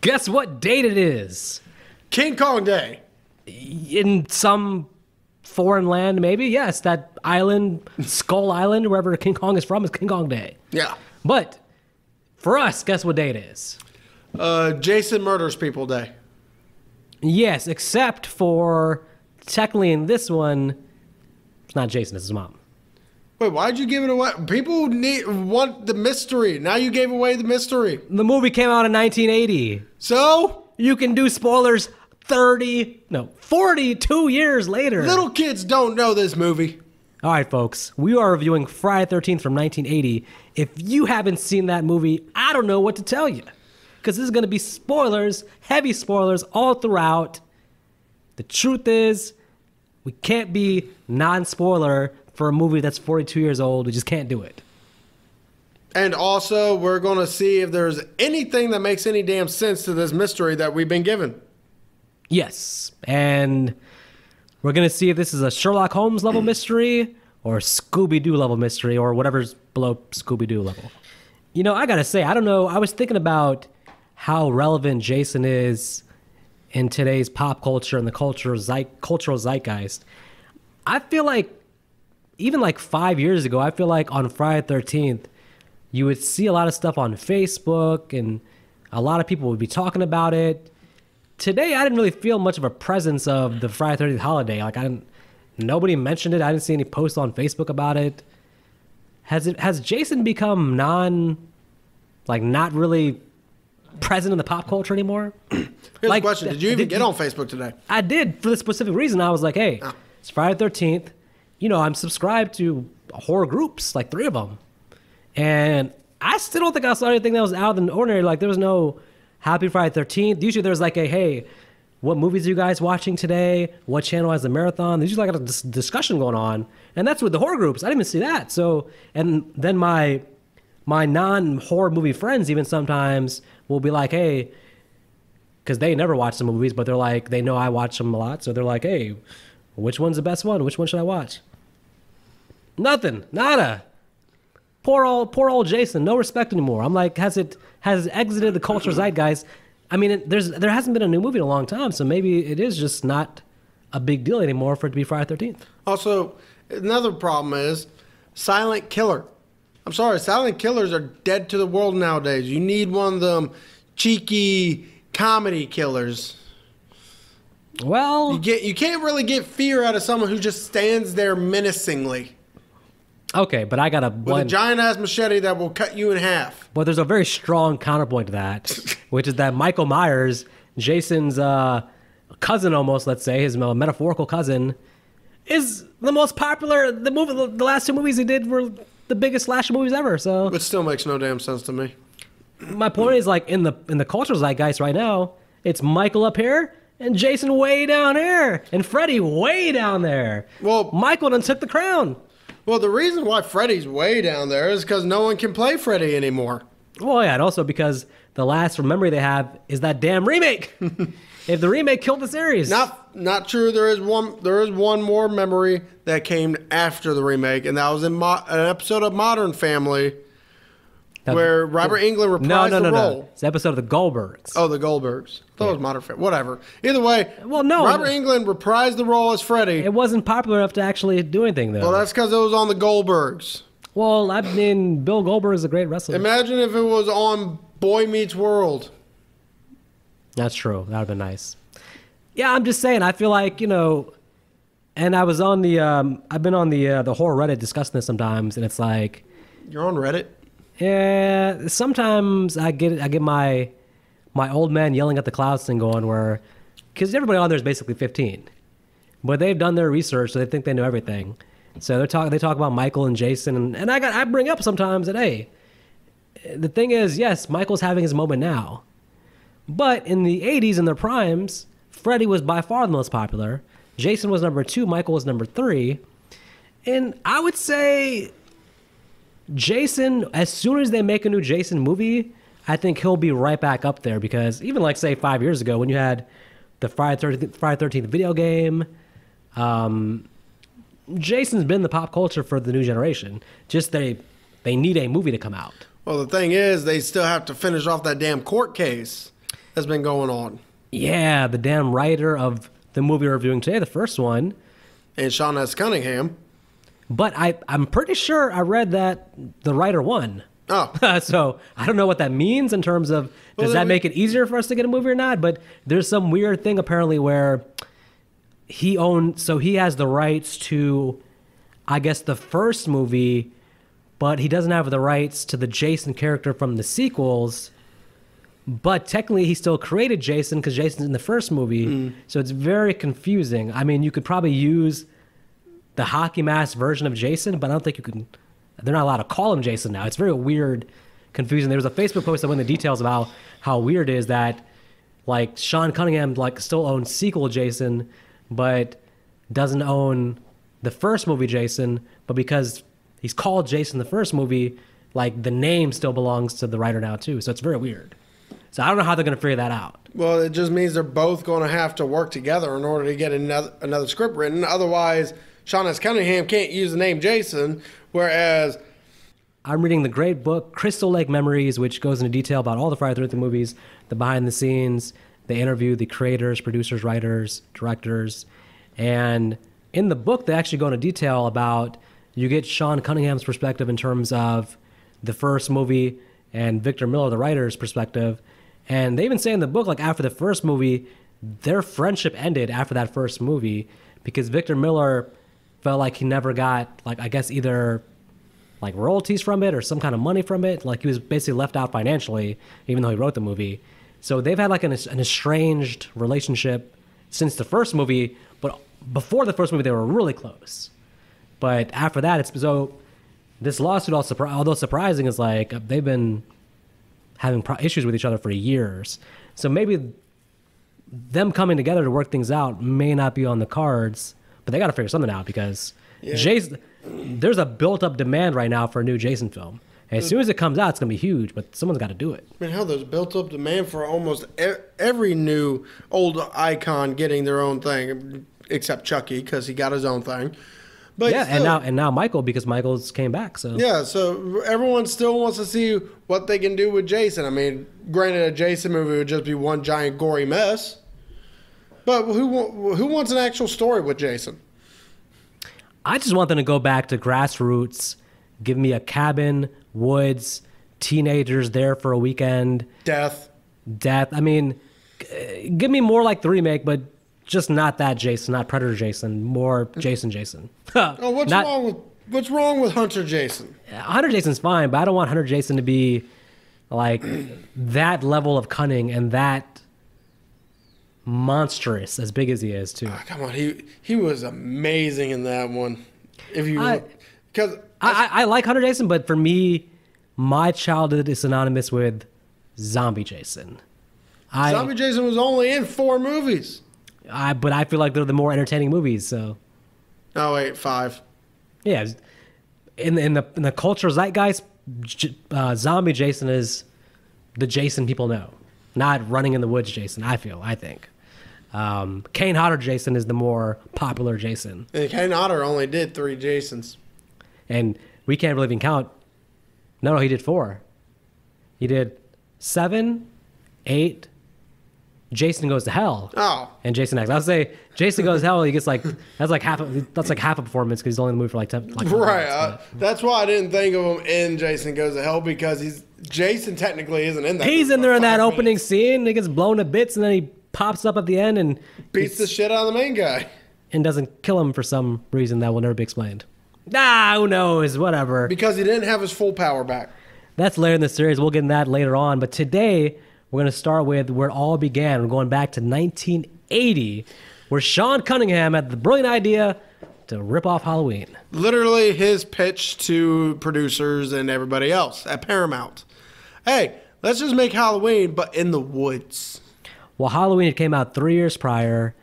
Guess what date it is? King Kong Day. In some foreign land, maybe. Yes, that island, Skull Island, wherever King Kong is from, is King Kong Day. Yeah. But for us, guess what day it is? Jason Murders People Day. Yes, except for technically in this one, it's not Jason, it's his mom. Wait, why'd you give it away? People want the mystery. Now you gave away the mystery. The movie came out in 1980. So? You can do spoilers 42 years later. Little kids don't know this movie. All right, folks, we are reviewing Friday the 13th from 1980. If you haven't seen that movie, I don't know what to tell you. Because this is going to be spoilers, heavy spoilers all throughout. The truth is, we can't be non-spoiler for a movie that's 42 years old. We just can't do it. And also, we're going to see if there's anything that makes any damn sense to this mystery that we've been given. Yes, and we're going to see if this is a Sherlock Holmes level mystery or Scooby-Doo level mystery or whatever's below Scooby-Doo level. You know, I got to say, I don't know. I was thinking about how relevant Jason is in today's pop culture and the cultural zeitgeist. I feel like even like 5 years ago, I feel like on Friday the 13th, you would see a lot of stuff on Facebook and a lot of people would be talking about it. Today, I didn't really feel much of a presence of the Friday the 13th holiday. Like nobody mentioned it. I didn't see any posts on Facebook about it. Has Jason become not really present in the pop culture anymore? Here's the question. Did you even get on Facebook today? I did for the specific reason. I was like, hey, It's Friday the 13th. You know, I'm subscribed to horror groups, like 3 of them. And I still don't think I saw anything that was out of the ordinary. Like, there was no Happy Friday the 13th. Usually there's like a, hey, what movies are you guys watching today? What channel has a marathon? There's usually like a discussion going on. And that's with the horror groups. I didn't even see that. So, and then my non-horror movie friends even sometimes will be like, hey, because they never watch the movies, but they're like, they know I watch them a lot. So they're like, hey, which one's the best one? Which one should I watch? Nothing. Nada. Poor old Jason. No respect anymore. I'm like, has exited the cultural zeitgeist? I mean, there hasn't been a new movie in a long time, so maybe it is just not a big deal anymore for it to be Friday the 13th. Also, another problem is silent killer. I'm sorry, silent killers are dead to the world nowadays. You need one of them cheeky comedy killers. Well, you can't really get fear out of someone who just stands there menacingly. Okay, but I got with a giant ass machete that will cut you in half. But there's a very strong counterpoint to that, which is that Michael Myers, Jason's cousin almost, let's say, his metaphorical cousin, is the most popular. The last 2 movies he did were the biggest slasher movies ever. So it still makes no damn sense to me. My point is, like, in the cultural zeitgeist right now, it's Michael up here and Jason way down here and Freddy way down there. Well, Michael done took the crown. Well, the reason why Freddy's way down there is because no one can play Freddy anymore. Well, yeah, and also because the last memory they have is that damn remake. If the remake killed the series. Not true. There is one more memory that came after the remake, and that was in an episode of Modern Family where Robert Englund reprised the role. No. It's an episode of the Goldbergs. Oh, the Goldbergs. I thought it was Modern Family. Whatever. Either way, Robert Englund reprised the role as Freddy. It wasn't popular enough to actually do anything, though. Well, that's because it was on the Goldbergs. Well, I mean, Bill Goldberg is a great wrestler. Imagine if it was on Boy Meets World. That's true. That would have been nice. Yeah, I'm just saying, I feel like, you know, and I was on I've been on the horror Reddit discussing this sometimes, and it's like... You're on Reddit? Yeah, sometimes I get my old man yelling at the clouds thing going where... Because everybody on there is basically 15. But they've done their research, so they think they know everything. So they talk about Michael and Jason, and I bring up sometimes that, hey, the thing is, yes, Michael's having his moment now. But in the 80s, in their primes, Freddy was by far the most popular. Jason was number 2. Michael was number 3. And I would say Jason, as soon as they make a new Jason movie, I think he'll be right back up there. Because even like, say, 5 years ago when you had the Friday 13th video game, Jason's been the pop culture for the new generation. Just they need a movie to come out. Well, the thing is, they still have to finish off that damn court case. that's been going on. Yeah, the damn writer of the movie we're reviewing today, the first one. And Sean S. Cunningham. But I'm pretty sure I read that the writer won. Oh. So I don't know what that means in terms of, does that make it easier for us to get a movie or not? But there's some weird thing apparently where he has the rights to, I guess, the first movie, but he doesn't have the rights to the Jason character from the sequels. But technically, he still created Jason because Jason's in the first movie. So it's very confusing. I mean, you could probably use the hockey mask version of Jason, but I don't think you can. They're not allowed to call him Jason now. It's very weird, confusing. There was a Facebook post that went into the details about how weird it is that, like, Sean Cunningham still owns sequel Jason, but doesn't own the first movie Jason. But because he's called Jason the first movie, like, the name still belongs to the writer now too. So it's very weird. So I don't know how they're going to figure that out. Well, it just means they're both going to have to work together in order to get another script written. Otherwise, Sean S. Cunningham can't use the name Jason, whereas... I'm reading the great book, Crystal Lake Memories, which goes into detail about all the Friday the 13th movies, the behind the scenes. They interview the creators, producers, writers, directors. And in the book, they actually go into detail about, you get Sean Cunningham's perspective in terms of the first movie and Victor Miller, the writer's perspective. And they even say in the book, like, after the first movie, their friendship ended after that first movie because Victor Miller felt like he never got, like, I guess either like royalties from it or some kind of money from it. Like, he was basically left out financially, even though he wrote the movie. So they've had like an estranged relationship since the first movie, but before the first movie, they were really close. But after that, it's so this lawsuit, although surprising, is like they've been having issues with each other for years. So maybe them coming together to work things out may not be on the cards, but they got to figure something out because Jason, there's a built-up demand right now for a new Jason film. And as soon as it comes out, it's going to be huge, but someone's got to do it. I mean, hell, there's built-up demand for almost every new old icon getting their own thing, except Chucky, because he got his own thing. But yeah, still, and now Michael, because Michael's came back. So yeah, so everyone still wants to see what they can do with Jason. I mean, granted, a Jason movie would just be one giant gory mess. But who wants an actual story with Jason? I just want them to go back to grassroots, give me a cabin, woods, teenagers there for a weekend. Death. I mean, give me more like the remake, but just not that Jason, not Predator Jason, more Jason. Oh, what's wrong with Hunter Jason? Hunter Jason's fine, but I don't want Hunter Jason to be like that level of cunning and that monstrous as big as he is too. Oh, come on, he was amazing in that one. If you because I like Hunter Jason, but for me, my childhood is synonymous with Zombie Jason. Zombie Jason was only in 4 movies. But I feel like they're the more entertaining movies. So. Oh wait, 5. Yeah, in the cultural zeitgeist, Zombie Jason is the Jason people know, not Running in the Woods Jason. I think. Kane Hodder Jason is the more popular Jason. And Kane Hodder only did 3 Jasons. And we can't really even count. No, he did 4. He did 7, 8. Jason Goes to Hell. Oh. And Jason X. I would say Jason Goes to Hell. He gets that's like half a performance because he's only in the movie for like 10. Like right. That's why I didn't think of him in Jason Goes to Hell because Jason technically isn't in that. He's in there in that opening scene. He gets blown to bits and then he pops up at the end and beats the shit out of the main guy and doesn't kill him for some reason that will never be explained. Who knows? Whatever. Because he didn't have his full power back. That's later in the series. We'll get into that later on. But today we're going to start with where it all began. We're going back to 1980, where Sean Cunningham had the brilliant idea to rip off Halloween. Literally his pitch to producers and everybody else at Paramount. Hey, let's just make Halloween, but in the woods. Well, Halloween came out 3 years prior,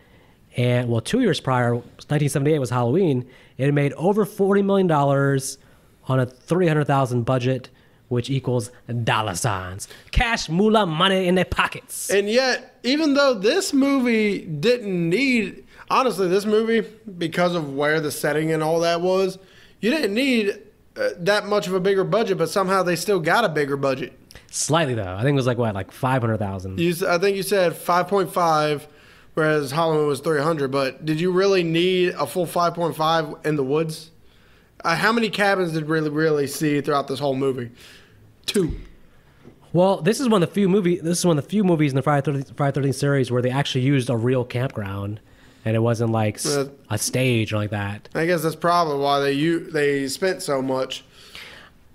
and 2 years prior, 1978 was Halloween. It made over $40 million on a $300,000 budget, which equals dollar signs. Cash, moolah, money in their pockets. And yet, even though this movie didn't need... Honestly, this movie, because of where the setting and all that was, you didn't need that much of a bigger budget, but somehow they still got a bigger budget. Slightly though. I think it was like what, like 500,000. I think you said 5.5, whereas Halloween was 300. But did you really need a full 5.5 in the woods? How many cabins did really see throughout this whole movie? 2. Well, this is one of the few movies in the Friday 13th series where they actually used a real campground, and it wasn't like a stage or like that. I guess that's probably why they spent so much.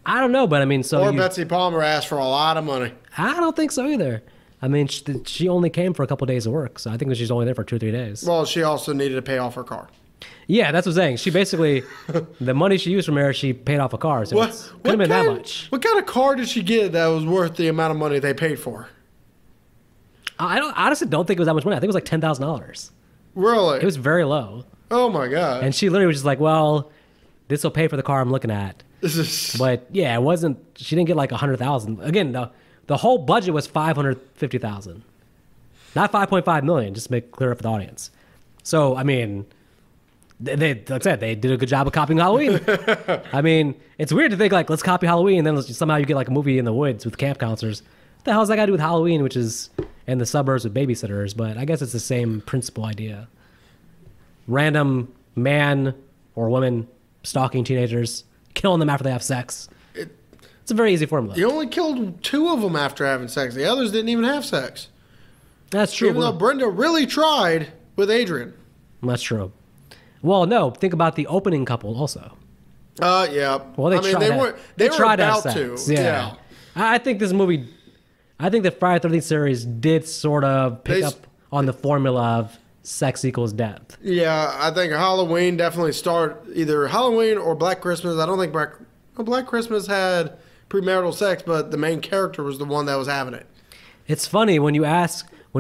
I don't know, but I mean, Betsy Palmer asked for a lot of money. I don't think so either. I mean, she only came for a couple of days of work, so I think she's only there for 2 or 3 days. Well, she also needed to pay off her car. Yeah, that's what I'm saying. She basically, the money she used from there, she paid off a car. So it couldn't have been that much. What kind of car did she get that was worth the amount of money they paid for? I honestly don't think it was that much money. I think it was like $10,000. Really? It was very low. Oh my god! And she literally was just like, "Well, this will pay for the car I'm looking at." But yeah, it wasn't. She didn't get like 100,000. Again, the whole budget was 550,000, not 5.5 million. Just to make clear for the audience. So I mean. Like I said, they did a good job of copying Halloween. I mean, it's weird to think like, let's copy Halloween, and then somehow you get like a movie in the woods with camp counselors. What the hell does that got to do with Halloween, which is in the suburbs with babysitters? But I guess it's the same principal idea. Random man or woman stalking teenagers, killing them after they have sex. It's a very easy formula. You only killed 2 of them after having sex. The others didn't even have sex. That's true. Even though Brenda really tried with Adrian. That's true. Well, no. Think about the opening couple also. Yeah. Well, they tried about to. to. Yeah. I think this movie, I think the Friday 13th series did sort of pick up on the formula of sex equals death. Yeah, I think Halloween definitely either Halloween or Black Christmas. I don't think Black Christmas had premarital sex, but the main character was the one that was having it. It's funny when you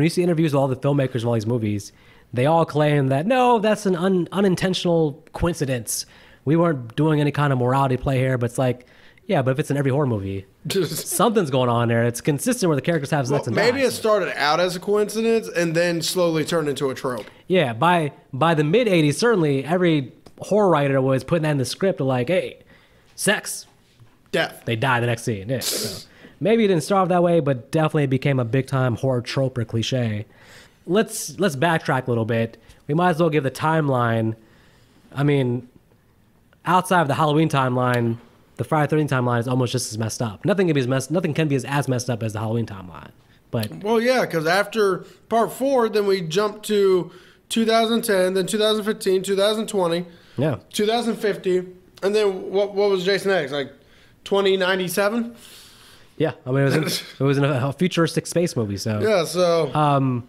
see interviews with all the filmmakers of all these movies. They all claim that, no, that's an unintentional coincidence. We weren't doing any kind of morality play here, but it's like, yeah, but if it's in every horror movie, something's going on there. It's consistent where the characters have sex and die. Maybe it started out as a coincidence and then slowly turned into a trope. Yeah, by the mid-'80s, certainly every horror writer was putting that in the script of like, hey, sex. Death. They die the next scene. Yeah, so maybe it didn't start off that way, but definitely it became a big-time horror trope or cliche. Let's backtrack a little bit. We might as well give the timeline. I mean, outside of the Halloween timeline, the Friday 13th timeline is almost just as messed up. Nothing can be as messed up as the Halloween timeline. But well, yeah, because after part 4, then we jump to 2010, then 2015, 2020, 2050, and then what was Jason X, like 2097? Yeah, I mean it was in a futuristic space movie. So yeah, so.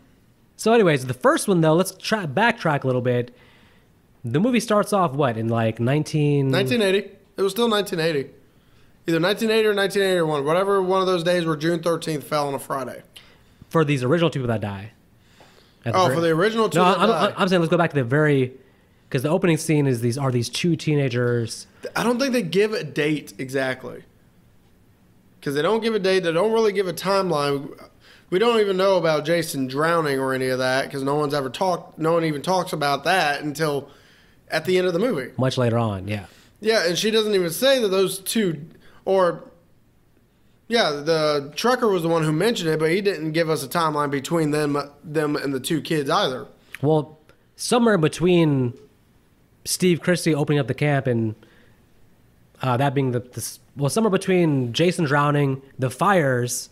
So anyways, the first one, though, let's backtrack a little bit. The movie starts off, what, in like 1980. It was still 1980. Either 1980 or 1981. Whatever one of those days where June 13th fell on a Friday. For these original 2 that die. For the original 2 that die. I'm saying let's go back to because the opening scene is these 2 teenagers. I don't think they give a date exactly. Because they don't give a date. They don't really give a timeline. We don't even know about Jason drowning or any of that because no one even talks about that until at the end of the movie. Much later on, yeah. Yeah, and she doesn't even say that those 2, the trucker was the one who mentioned it, but he didn't give us a timeline between them and the 2 kids either. Well, somewhere between Steve Christie opening up the camp and that being somewhere between Jason drowning, the fires,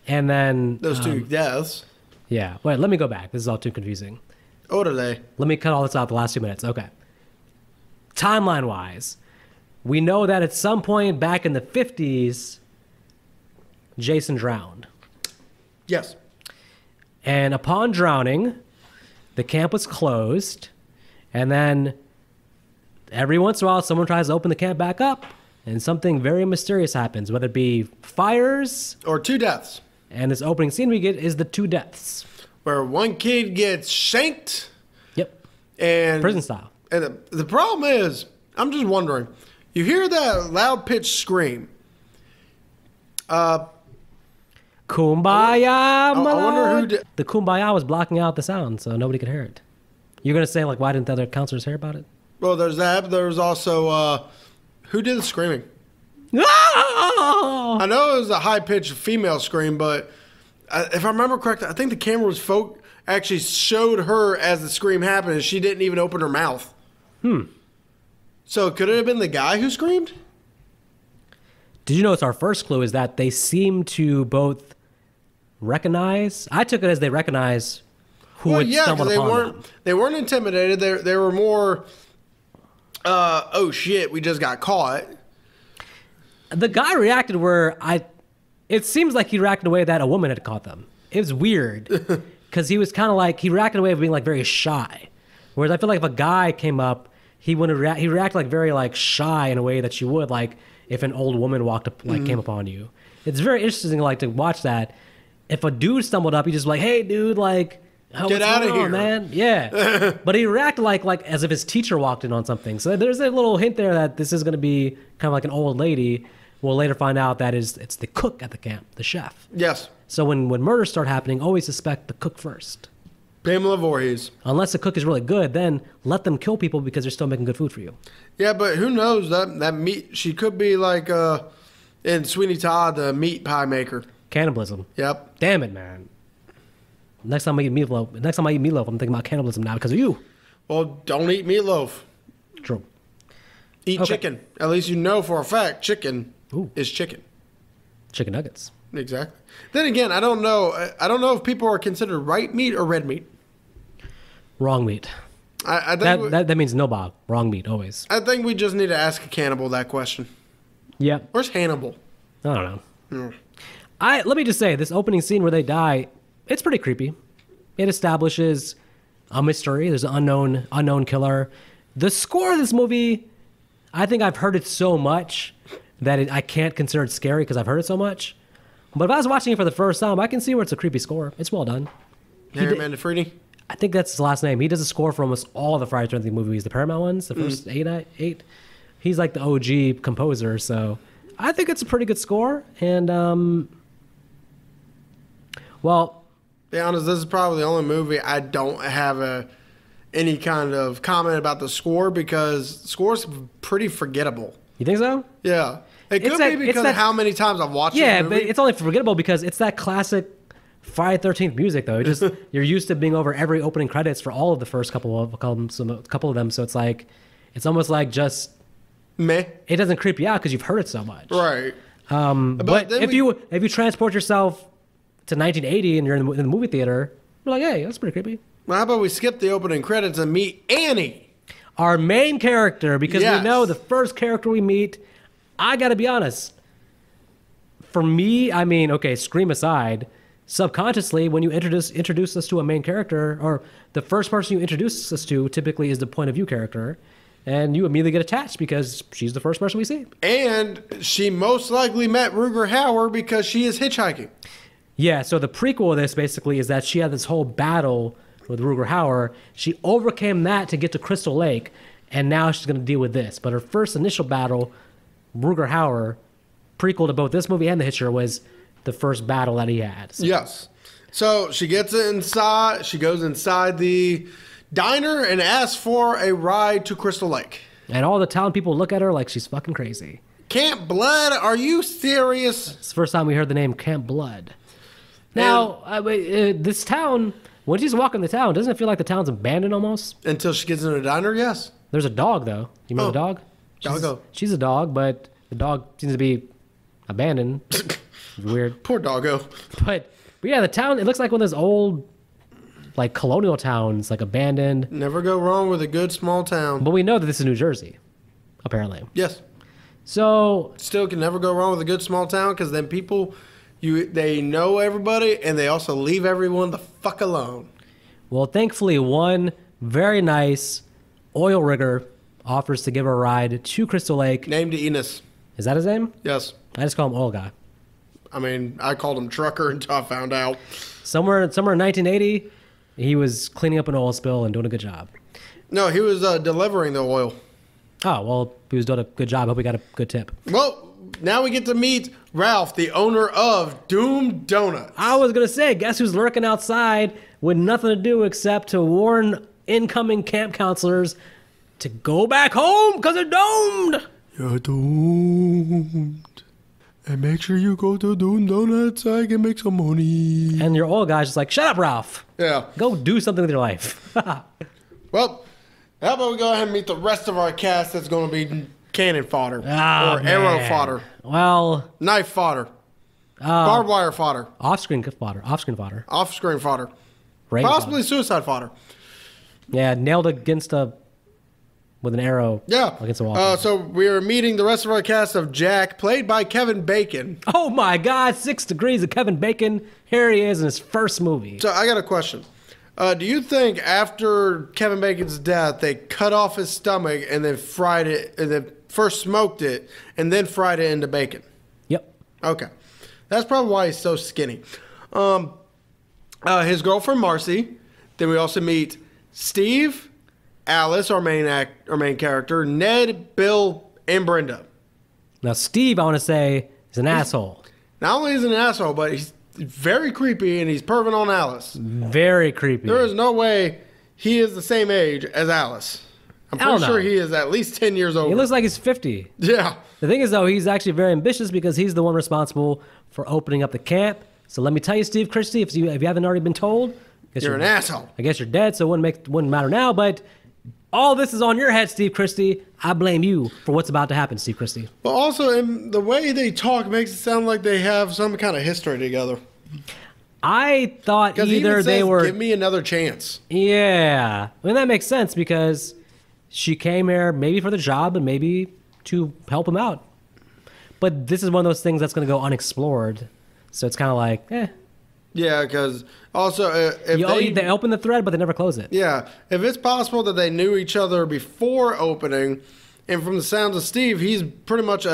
and then those 2 deaths. Yeah. Wait, let me go back. This is all too confusing. What are they? Let me cut all this out the last 2 minutes. Okay. Timeline-wise, we know that at some point back in the 50s, Jason drowned. Yes. And upon drowning, the camp was closed, and then every once in a while, someone tries to open the camp back up, and something very mysterious happens, whether it be fires or 2 deaths. And this opening scene we get is the 2 deaths. Where one kid gets shanked. Yep. And prison style. And the problem is, I'm just wondering, you hear that loud pitched scream. Kumbaya, I wonder who the Kumbaya was blocking out the sound, so nobody could hear it. You're going to say, like, why didn't the other counselors hear about it? Well, there's that. But there's also, who did the screaming? Ah! I know it was a high-pitched female scream, but if I remember correctly, I think the camera was actually showed her as the scream happened, and she didn't even open her mouth. So could it have been the guy who screamed? Did you notice our first clue is that they seem to both recognize? I took it as they recognize who had stumbled upon them. They weren't intimidated. They were more, oh shit, we just got caught. The guy reacted it seems like he reacted in a way that a woman had caught them. It was weird because he was kind of like, he reacted in a way of being like very shy. Whereas I feel like if a guy came up, he wouldn't react. He reacted like very like shy in a way that you would like if an old woman walked up, like came upon you. It's very interesting like to watch that. If a dude stumbled up, he just like, hey dude, like, get out of here, man. Yeah. But he reacted like as if his teacher walked in on something. So there's a little hint there that this is going to be kind of like an old lady. We'll later find out that it's the cook at the camp, the chef. Yes. So when murders start happening, always suspect the cook first. Pamela Voorhees. Unless the cook is really good, then let them kill people because they're still making good food for you. Yeah, but who knows? That meat, she could be like in Sweeney Todd, the meat pie maker. Cannibalism. Yep. Damn it, man. Next time I eat meatloaf, I'm thinking about cannibalism now because of you. Well, don't eat meatloaf. True. Eat chicken. At least you know for a fact chicken is chicken. Chicken nuggets. Exactly. Then again, I don't know. I don't know if people are considered white meat or red meat. Wrong meat. I think that means no, Bob. Wrong meat, always. I think we just need to ask a cannibal that question. Yep. Where's Hannibal? I don't know. Mm. Let me just say, this opening scene where they die, it's pretty creepy. It establishes a mystery. There's an unknown killer. The score of this movie, I think I've heard it so much that I can't consider it scary because I've heard it so much. But if I was watching it for the first time, I can see where it's a creepy score. It's well done. Harry Manfredi? I think that's his last name. He does a score for almost all the Friday the 13th movies, the Paramount ones, the first eight. He's like the OG composer, so I think it's a pretty good score. And, well... Be honest, this is probably the only movie I don't have any kind of comment about the score because the score's pretty forgettable. You think so? Yeah. It could be because of how many times I've watched it. Yeah, but it's only forgettable because it's that classic Friday the 13th music, though. It just you're used to being over every opening credits for all of the first couple of them. So it's like, it's almost like just meh. It doesn't creep you out because you've heard it so much. Right. But if you transport yourself to 1980 and you're in the movie theater, you're like, hey, that's pretty creepy. Well, how about we skip the opening credits and meet Annie, our main character, because we know the first character we meet. I got to be honest. For me, I mean, okay, Scream aside, subconsciously, when you introduce us to a main character, or the first person you introduce us to typically is the point of view character, and you immediately get attached because she's the first person we see. And she most likely met Rutger Hauer because she is hitchhiking. Yeah, so the prequel of this basically is that she had this whole battle with Rutger Hauer. She overcame that to get to Crystal Lake, and now she's going to deal with this. But her first initial battle... Rutger Hauer, prequel to both this movie and The Hitcher, was the first battle that he had. So. Yes. So she gets inside. She goes inside the diner and asks for a ride to Crystal Lake. And all the town people look at her like she's fucking crazy. Camp Blood? Are you serious? It's the first time we heard the name Camp Blood. Now, this town, when she's walking the town, doesn't it feel like the town's abandoned almost? Until she gets in the diner, yes. There's a dog, though. You remember the dog? Doggo. She's a dog, but the dog seems to be abandoned. It's weird. Poor doggo. But yeah, the town, it looks like one of those old, like, colonial towns, like, abandoned. Never go wrong with a good small town. But we know that this is New Jersey, apparently. Yes. So... Still can never go wrong with a good small town, because then people, they know everybody, and they also leave everyone the fuck alone. Well, thankfully, one very nice oil rigger offers to give her a ride to Crystal Lake. Named Enos. Is that his name? Yes. I just call him Oil Guy. I mean, I called him Trucker until I found out. Somewhere in 1980, he was cleaning up an oil spill and doing a good job. No, he was delivering the oil. Oh, well, he was doing a good job. I hope he got a good tip. Well, now we get to meet Ralph, the owner of Doom Donuts. I was going to say, guess who's lurking outside with nothing to do except to warn incoming camp counselors to go back home because they're domed. You're doomed. And make sure you go to Doom Donuts so I can make some money. And your old guy's just like, shut up, Ralph. Yeah. Go do something with your life. Well, how about we go ahead and meet the rest of our cast that's going to be cannon fodder. Or arrow fodder. Well. Knife fodder. Barbed wire fodder. Off-screen fodder. Off-screen fodder. Off-screen fodder. Rain Possibly fodder. suicide fodder. Yeah, nailed against with an arrow. Yeah. Against a wall. So we are meeting the rest of our cast of Jack, played by Kevin Bacon. Oh my God, 6 Degrees of Kevin Bacon. Here he is in his first movie. So I got a question. Do you think after Kevin Bacon's death, they cut off his stomach and then fried it, and then first smoked it, and then fried it into bacon? Yep. Okay. That's probably why he's so skinny. His girlfriend, Marcy. Then we also meet Steve, Alice, our main character, Ned, Bill, and Brenda. Now, Steve, I want to say, is an asshole. Not only is he an asshole, but he's very creepy, and he's perving on Alice. Very creepy. There is no way he is the same age as Alice. I'm pretty sure he is at least 10 years old. He looks like he's 50. Yeah. The thing is, though, he's actually very ambitious because he's the one responsible for opening up the camp. So let me tell you, Steve Christie, if you haven't already been told, you're an asshole. I guess you're dead, so it wouldn't matter now. But all this is on your head, Steve Christie. I blame you for what's about to happen, Steve Christie. But also, in the way they talk makes it sound like they have some kind of history together. I thought either they were... Give me another chance. Yeah. I mean, that makes sense because she came here maybe for the job and maybe to help him out. But this is one of those things that's going to go unexplored. So it's kind of like, eh. Yeah, because also if they open the thread, but they never close it. Yeah. If it's possible that they knew each other before opening, and from the sounds of Steve, he's pretty much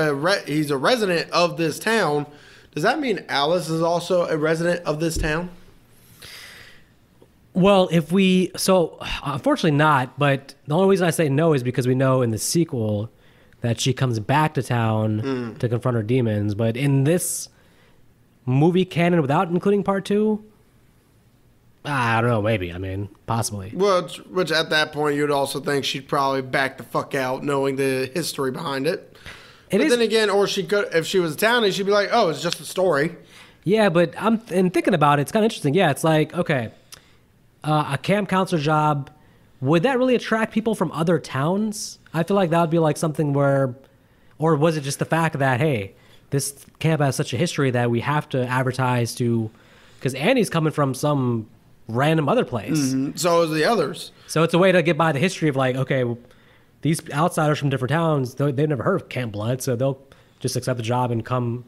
he's a resident of this town. Does that mean Alice is also a resident of this town? Well, unfortunately not, but the only reason I say no is because we know in the sequel that she comes back to town to confront her demons. But in this movie canon without including part 2, I don't know, maybe. I mean, possibly. Well, which at that point you'd also think she'd probably back the fuck out knowing the history behind it. But then again, or she could, if she was a townie, she'd be like, oh, it's just a story. Yeah, but thinking about it, it's kind of interesting. Yeah, it's like, okay, a camp counselor job, would that really attract people from other towns? I feel like that would be like something where, or was it just the fact that, hey, this camp has such a history that we have to advertise to, because Annie's coming from some random other place. Mm-hmm. So is the others. So it's a way to get by the history of like, okay, these outsiders from different towns, they've never heard of Camp Blood, so they'll just accept the job and come.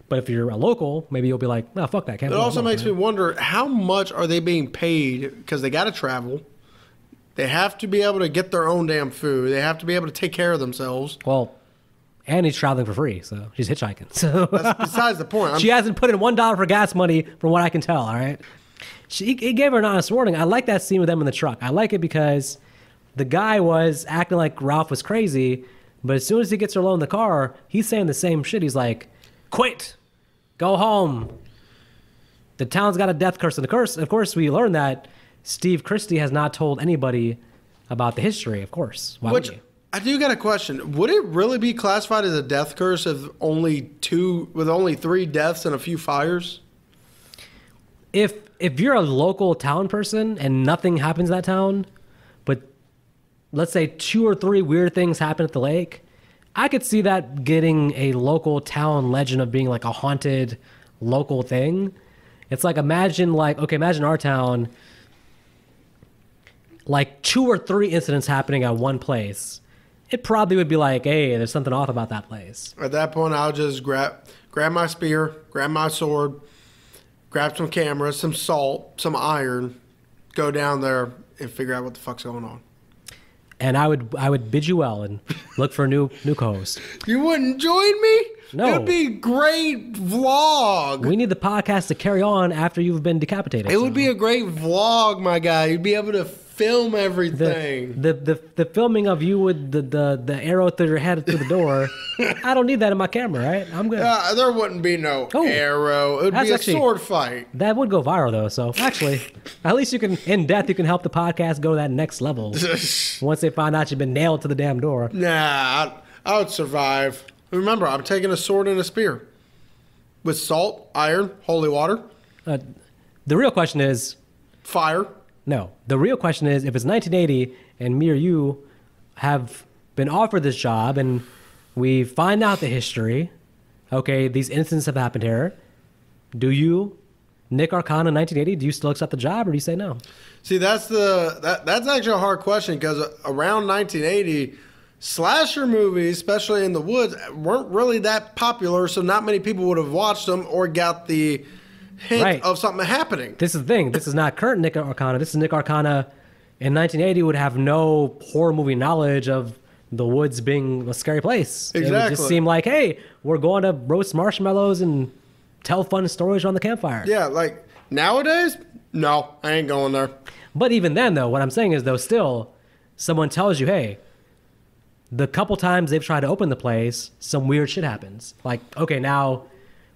But if you're a local, maybe you'll be like, no, fuck that Camp Blood. It also makes me wonder, how much are they being paid? Because they got to travel. They have to be able to get their own damn food. They have to be able to take care of themselves. Well, Annie's traveling for free, so she's hitchhiking. So that's besides the point. She hasn't put in $1 for gas money, from what I can tell. All right, it gave her an honest warning. I like that scene with them in the truck. I like it because the guy was acting like Ralph was crazy, but as soon as he gets her alone in the car, he's saying the same shit. He's like, "Quit, go home. The town's got a death curse." And of course, we learned that Steve Christie has not told anybody about the history. Of course, why would he? I do got a question. Would it really be classified as a death curse with only 3 deaths and a few fires? If you're a local town person and nothing happens in that town, but let's say 2 or 3 weird things happen at the lake, I could see that getting a local town legend of being like a haunted local thing. It's like imagine our town, like 2 or 3 incidents happening at one place. It probably would be like, hey, there's something off about that place. At that point, I'll just grab my spear, grab my sword, grab some cameras, some salt, some iron, go down there and figure out what the fuck's going on. And I would bid you well and look for a new co-host. You wouldn't join me? No. It would be a great vlog. We need the podcast to carry on after you've been decapitated. It would be a great vlog, my guy. You'd be able to film everything. The filming of you with the arrow through your head through the door. I don't need that in my camera, right? I'm good. There wouldn't be no arrow. It would be a sword fight. That would go viral though. So actually, at least you can help the podcast go to that next level. Once they find out you've been nailed to the damn door. Nah, I would survive. Remember, I'm taking a sword and a spear with salt, iron, holy water, The real question is, fire. no. The real question is, if it's 1980 and me or you have been offered this job and we find out the history, okay, these incidents have happened here. Do you, Nick Arcana, 1980, do you still accept the job or do you say no? See, that's actually a hard question because around 1980, slasher movies, especially in the woods, weren't really that popular, so not many people would have watched them or got the hint Right. of something happening. This is the thing. This is not current Nick Arcana. This is Nick Arcana in 1980 would have no horror movie knowledge of the woods being a scary place. It would Exactly. just seem like, hey, we're going to roast marshmallows and tell fun stories around the campfire. Yeah, like nowadays, no, I ain't going there. But even then, though, what I'm saying is, though, still, someone tells you, hey, the couple times they've tried to open the place, some weird shit happens. Like, okay, now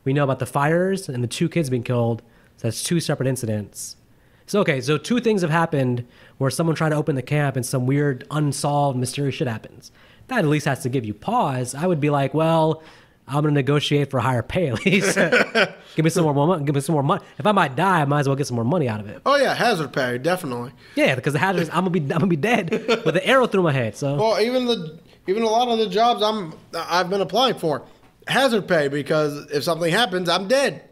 we know about the fires and the 2 kids being killed. So that's 2 separate incidents. So, okay, so 2 things have happened where someone tried to open the camp and some weird, unsolved, mysterious shit happens. That at least has to give you pause. I would be like, well, I'm going to negotiate for higher pay at least. Give me some more money. Give me some more money. If I might die, I might as well get some more money out of it. Oh yeah, hazard pay, definitely. Yeah, because the hazard is I'm gonna be dead with an arrow through my head. So Well, even a lot of the jobs I've been applying for, hazard pay because if something happens, I'm dead.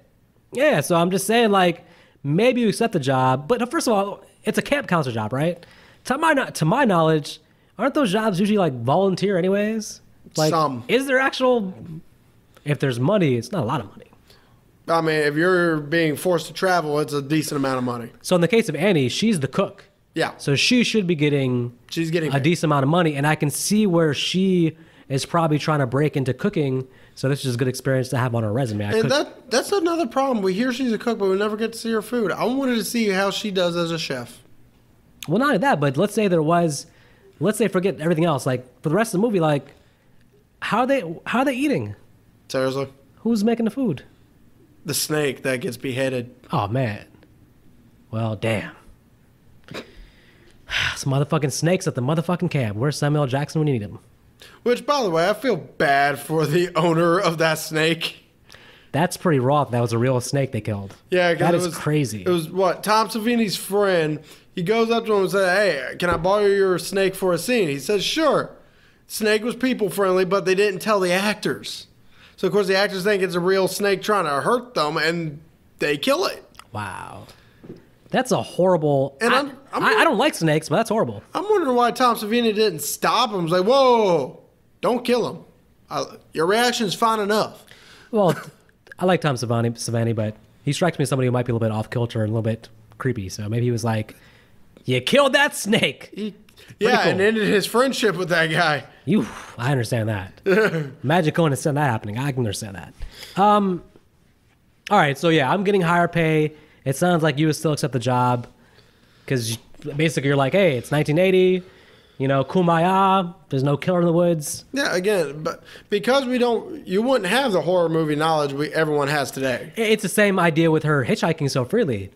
yeah, so I'm just saying like maybe you accept the job, but first of all, it's a camp counselor job, right? To my knowledge, aren't those jobs usually like volunteer anyways? Like, Some. is there actual? If there's money, it's not a lot of money. I mean, if you're being forced to travel, it's a decent amount of money. So in the case of Annie, she's the cook. Yeah, So she should be getting she's getting a paid. decent amount of money, and I can see where she is probably trying to break into cooking. So this is a good experience to have on her resume. I And cook- that's another problem. We hear she's a cook, but we never get to see her food. I wanted to see how she does as a chef. Well, not only that, but let's say forget everything else. Like for the rest of the movie, like how are they eating? Seriously, Who's making the food? the snake that gets beheaded. Oh man. Well, damn. Some motherfucking snakes at the motherfucking camp. Where's Samuel L. Jackson when you need him? Which, by the way, I feel bad for the owner of that snake. That's pretty raw. That was a real snake they killed. Yeah, 'cause that it is was crazy. It was what Tom Savini's friend. He goes up to him and says, "Hey, can I borrow your snake for a scene?" He says, "Sure." Snake was people friendly, but they didn't tell the actors. So of course the actors think it's a real snake trying to hurt them, and they kill it. Wow. That's a horrible. And I don't like snakes, but that's horrible. I'm wondering why Tom Savini didn't stop him. He's like, "Whoa, don't kill him. Your reaction's fine enough." Well, I like Tom Savini, but he strikes me as somebody who might be a little bit off kilter and a little bit creepy. So maybe he was like, "You killed that snake." Yeah, cool. and ended his friendship with that guy. I understand that. Imagine going and seeing that happening. I can understand that. All right, so yeah, I'm getting higher pay. It sounds like you would still accept the job because basically you're like, hey, it's 1980. You know, kumbaya. There's no killer in the woods. Yeah, again, but because you wouldn't have the horror movie knowledge everyone has today. It's the same idea with her hitchhiking so freely.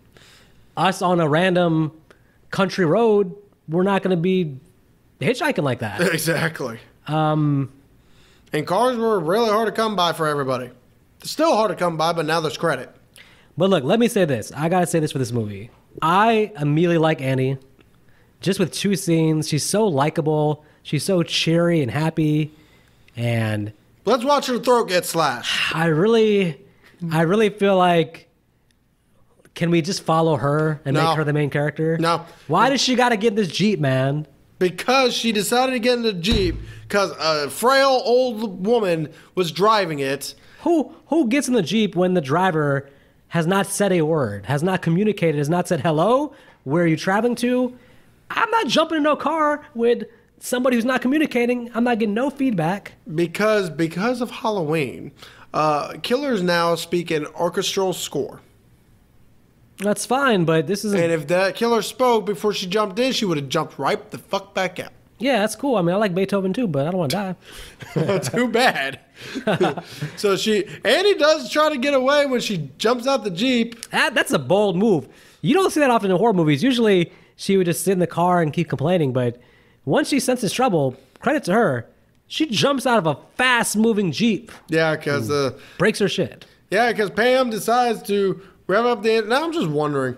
Us on a random country road, we're not going to be hitchhiking like that. Exactly. And cars were really hard to come by for everybody. They're still hard to come by, but now there's credit. But look, let me say this. I got to say this for this movie. I immediately like Annie. Just with 2 scenes. She's so likable. She's so cheery and happy. And Let's watch her throat get slashed. I really feel like, can we just follow her and No. make her the main character? No. Why does she got to get this Jeep, man? Because she decided to get in the Jeep because a frail old woman was driving it. Who gets in the Jeep when the driver has not said a word, has not communicated, has not said hello? Where are you traveling to? I'm not jumping in no car with somebody who's not communicating. I'm not getting no feedback. Because of Halloween, killers now speak in orchestral score. That's fine, but this isn't. And if that killer spoke before she jumped in, she would have jumped right the fuck back out. Yeah, that's cool. I mean, I like Beethoven too, but I don't want to die. Too bad. So Annie does try to get away when she jumps out the Jeep. That's a bold move. You don't see that often in horror movies. Usually, she would just sit in the car and keep complaining. But once she senses trouble, credit to her, She jumps out of a fast-moving Jeep, Yeah, because breaks her shit. Pam decides to rev up the. Now I'm just wondering.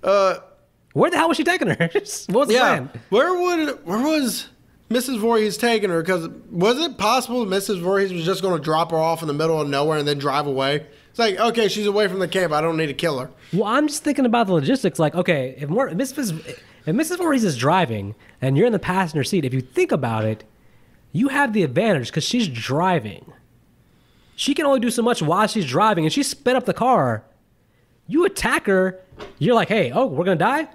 Where the hell was she taking her? What was the plan? Where was Mrs. Voorhees taking her? Because was it possible Mrs. Voorhees was just going to drop her off in the middle of nowhere and then drive away? It's like, okay, she's away from the camp. I don't need to kill her. Well, I'm just thinking about the logistics. Like, okay, if Mrs. Voorhees is driving and you're in the passenger seat, if you think about it, you have the advantage because she's driving. She can only do so much while she's driving, and she sped up the car. You attack her, you're like, hey, oh, we're going to die?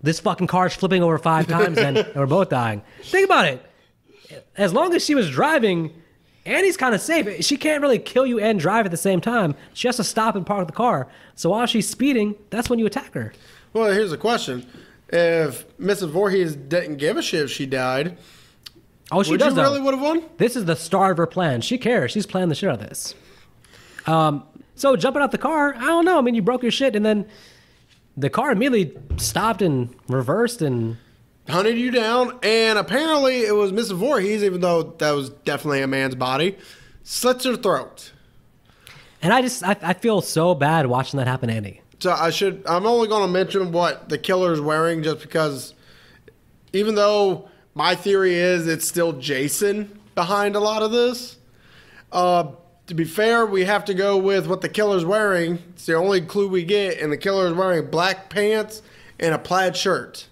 This fucking car's flipping over 5 times and we're both dying. Think about it. As long as she was driving, Annie's kind of safe. She can't really kill you and drive at the same time. She has to stop and park the car. So while she's speeding, that's when you attack her. Well, here's the question. If Mrs. Voorhees didn't give a shit if she died, She would does, you really would have won? This is the start of her plan. She cares. She's planning the shit out of this. So jumping out the car, I don't know. I mean, you broke your shit, and then the car immediately stopped and reversed and Hunted you down, and apparently it was Mrs. Voorhees, even though that was definitely a man's body, slits her throat. And I feel so bad watching that happen to Annie. So I'm only going to mention what the killer's wearing just because even though my theory is it's still Jason behind a lot of this, to be fair, we have to go with what the killer's wearing. It's the only clue we get, and the killer is wearing black pants and a plaid shirt.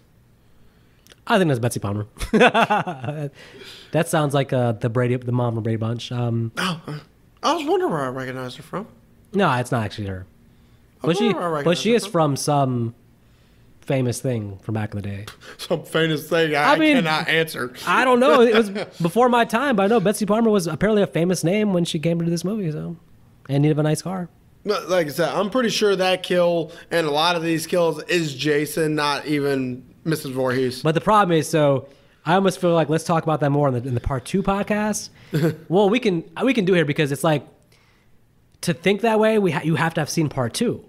I think that's Betsy Palmer. That sounds like the mom from Brady Bunch. I was wondering where I recognized her from. No, it's not actually her. But she is from some famous thing from back in the day. Some famous thing I cannot answer. I don't know. It was before my time, but I know Betsy Palmer was apparently a famous name when she came into this movie, so and needed a nice car. Like I said, I'm pretty sure that kill and a lot of these kills is Jason, not even Mrs. Voorhees. But the problem is, so I almost feel like let's talk about that more in the part 2 podcast. Well, we can do here because it's like to think that way. You have to have seen part 2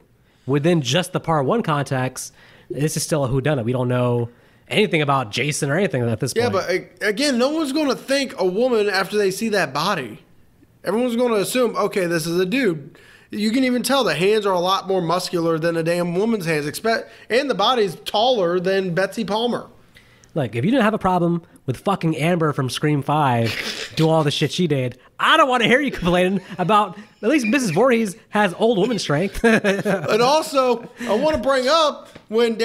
within just the part 1 context. This is still a whodunit. We don't know anything about Jason or anything at this point. Yeah, but again, no one's going to think a woman after they see that body. Everyone's going to assume, okay, this is a dude. You can even tell the hands are a lot more muscular than a damn woman's hands. And the body's taller than Betsy Palmer. Look, if you didn't have a problem with fucking Amber from Scream 5 do all the shit she did, I don't want to hear you complaining about at least Mrs. Voorhees has old woman strength. And also, I want to bring up when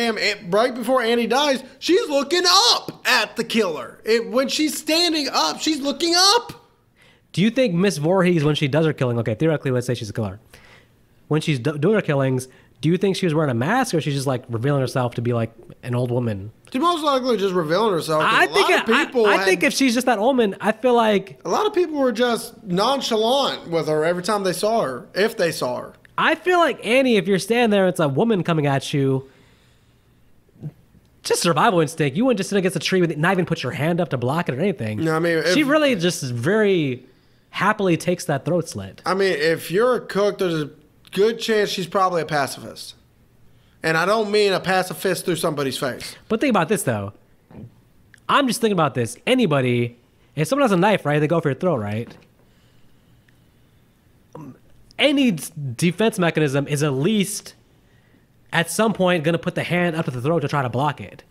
right before Annie dies, she's looking up at the killer. When she's standing up, she's looking up. Do you think Miss Voorhees, when she does her killing, okay, theoretically, let's say she's a killer. When she's doing her killings, do you think she was wearing a mask or she's just like revealing herself to be like an old woman? She's most likely just revealing herself. I think if she's just that old woman, I feel like a lot of people were just nonchalant with her every time they saw her, if they saw her. I feel like Annie, if you're standing there, it's a woman coming at you. Just survival instinct. You wouldn't just sit against a tree with not even put your hand up to block it or anything. No, I mean, she really just very happily takes that throat slit. I mean, if you're a cook, there's a good chance she's probably a pacifist. And I don't mean a pacifist through somebody's face. But think about this, though. I'm just thinking about this. Anybody, if someone has a knife, right, they go for your throat, right? Any defense mechanism is at least, at some point, going to put the hand up to the throat to try to block it.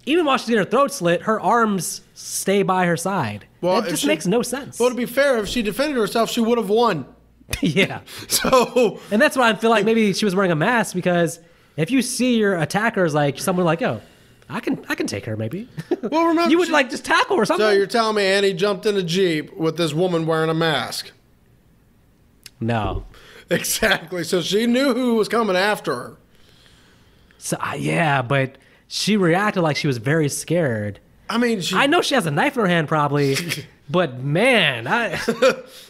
Even while she's getting her throat slit, her arms stay by her side. Well, it just makes no sense. Well, to be fair, if she defended herself, she would have won. Yeah. So, and that's why I feel like maybe she was wearing a mask, because if you see your attackers like someone like, yo, I can take her maybe. Well, remember, you would like just tackle or something. So you're telling me Annie jumped in a Jeep with this woman wearing a mask? No. Exactly. So she knew who was coming after her. So yeah, but she reacted like she was very scared. I mean, I know she has a knife in her hand probably, but man,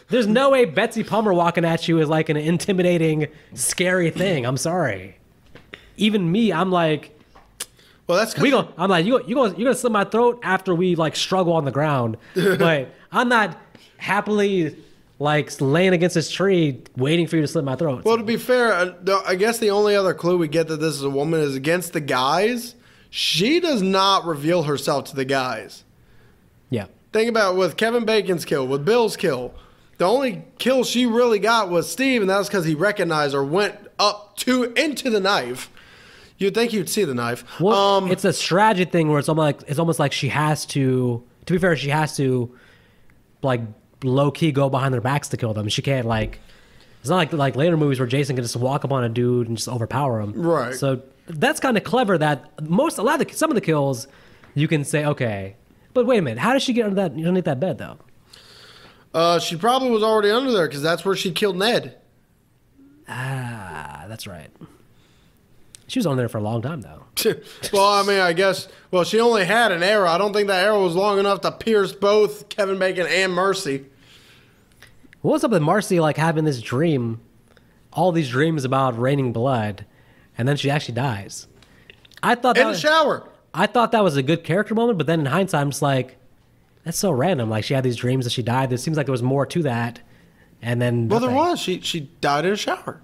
there's no way Betsy Palmer walking at you is like an intimidating, scary thing. I'm sorry. Even me, I'm like, well, that's I'm like, you're gonna slit my throat after we like struggle on the ground, but I'm not happily like laying against this tree waiting for you to slit my throat. Well, to be fair, I guess the only other clue we get that this is a woman is against the guys. She does not reveal herself to the guys. Yeah. Think about with Kevin Bacon's kill, with Bill's kill. The only kill she really got was Steve, and that was because he recognized her, went into the knife. You'd think you'd see the knife. Well, it's a strategy thing where it's almost like she has to. To be fair, she has to, like, low key go behind their backs to kill them. She can't like. It's not like later movies where Jason can just walk up on a dude and just overpower him. Right. So that's kind of clever. That some of the kills, you can say okay, but wait a minute, how did she get underneath that bed though? She probably was already under there because that's where she killed Ned. Ah, that's right. She was on there for a long time, though. Well, I mean, I guess. Well, she only had an arrow. I don't think that arrow was long enough to pierce both Kevin Bacon and Marcy. What's up with Marcy, like, having this dream, all these dreams about raining blood, and then she actually dies? I thought In the shower. I thought that was a good character moment, but then in hindsight, I'm just like, that's so random. Like, she had these dreams that she died. There seems like there was more to that, and then Well, nothing. there was. She died in a shower.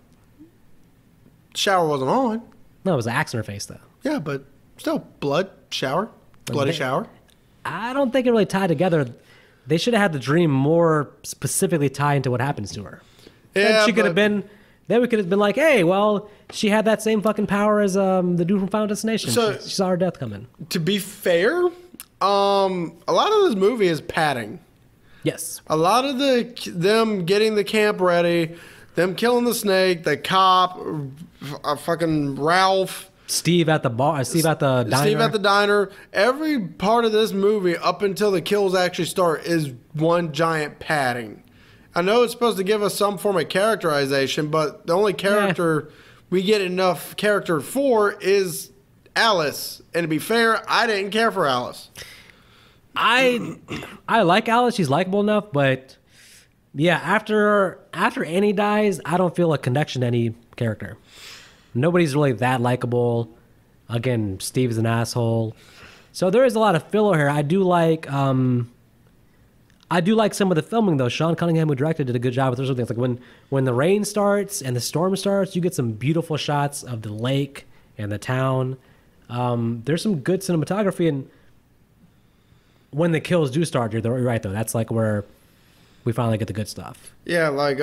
The shower wasn't on. No, it was an axe in her face, though. Yeah, but still, blood, shower, bloody shower. I don't think it really tied together. They should have had the dream more specifically tied into what happens to her. Yeah, Then she could have been. Then we could have been like, hey, well, she had that same fucking power as the dude from Final Destination. So- She saw her death coming. To be fair, a lot of this movie is padding. Yes. A lot of them getting the camp ready, them killing the snake, the cop, fucking Ralph, Steve at the bar. Steve at the diner. Steve at the diner. Every part of this movie, up until the kills actually start, is one giant padding. I know it's supposed to give us some form of characterization, but the only character we get enough character for is Alice. And to be fair, I didn't care for Alice. I like Alice. She's likable enough, but yeah, after Annie dies, I don't feel a connection to any character. Nobody's really that likable. Again, Steve is an asshole. So there is a lot of filler here. I do like some of the filming though. Sean Cunningham, who directed, did a good job with those things. Like when the rain starts and the storm starts, you get some beautiful shots of the lake and the town. There's some good cinematography, and when the kills do start, you're right though. That's like where we finally get the good stuff. Yeah, like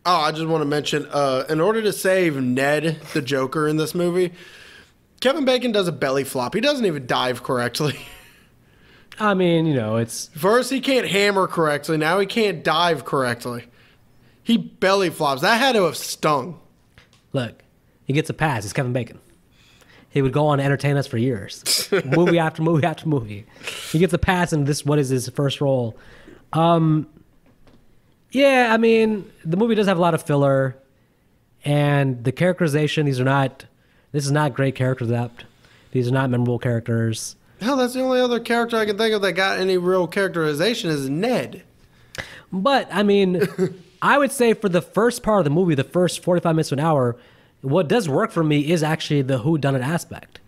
I just want to mention, in order to save Ned, the Joker, in this movie, Kevin Bacon does a belly flop. He doesn't even dive correctly. I mean, it's... First, he can't hammer correctly. Now he can't dive correctly. He belly flops. That had to have stung. Look, he gets a pass. It's Kevin Bacon. He would go on to entertain us for years. Movie after movie after movie. He gets a pass in what is his first role. Yeah, I mean, the movie does have a lot of filler, and the characterization, this is not great character depth. These are not memorable characters. Hell, that's the only other character I can think of that got any real characterization is Ned. But, I mean, I would say for the first part of the movie, the first 45 minutes to an hour, what does work for me is actually the whodunit aspect.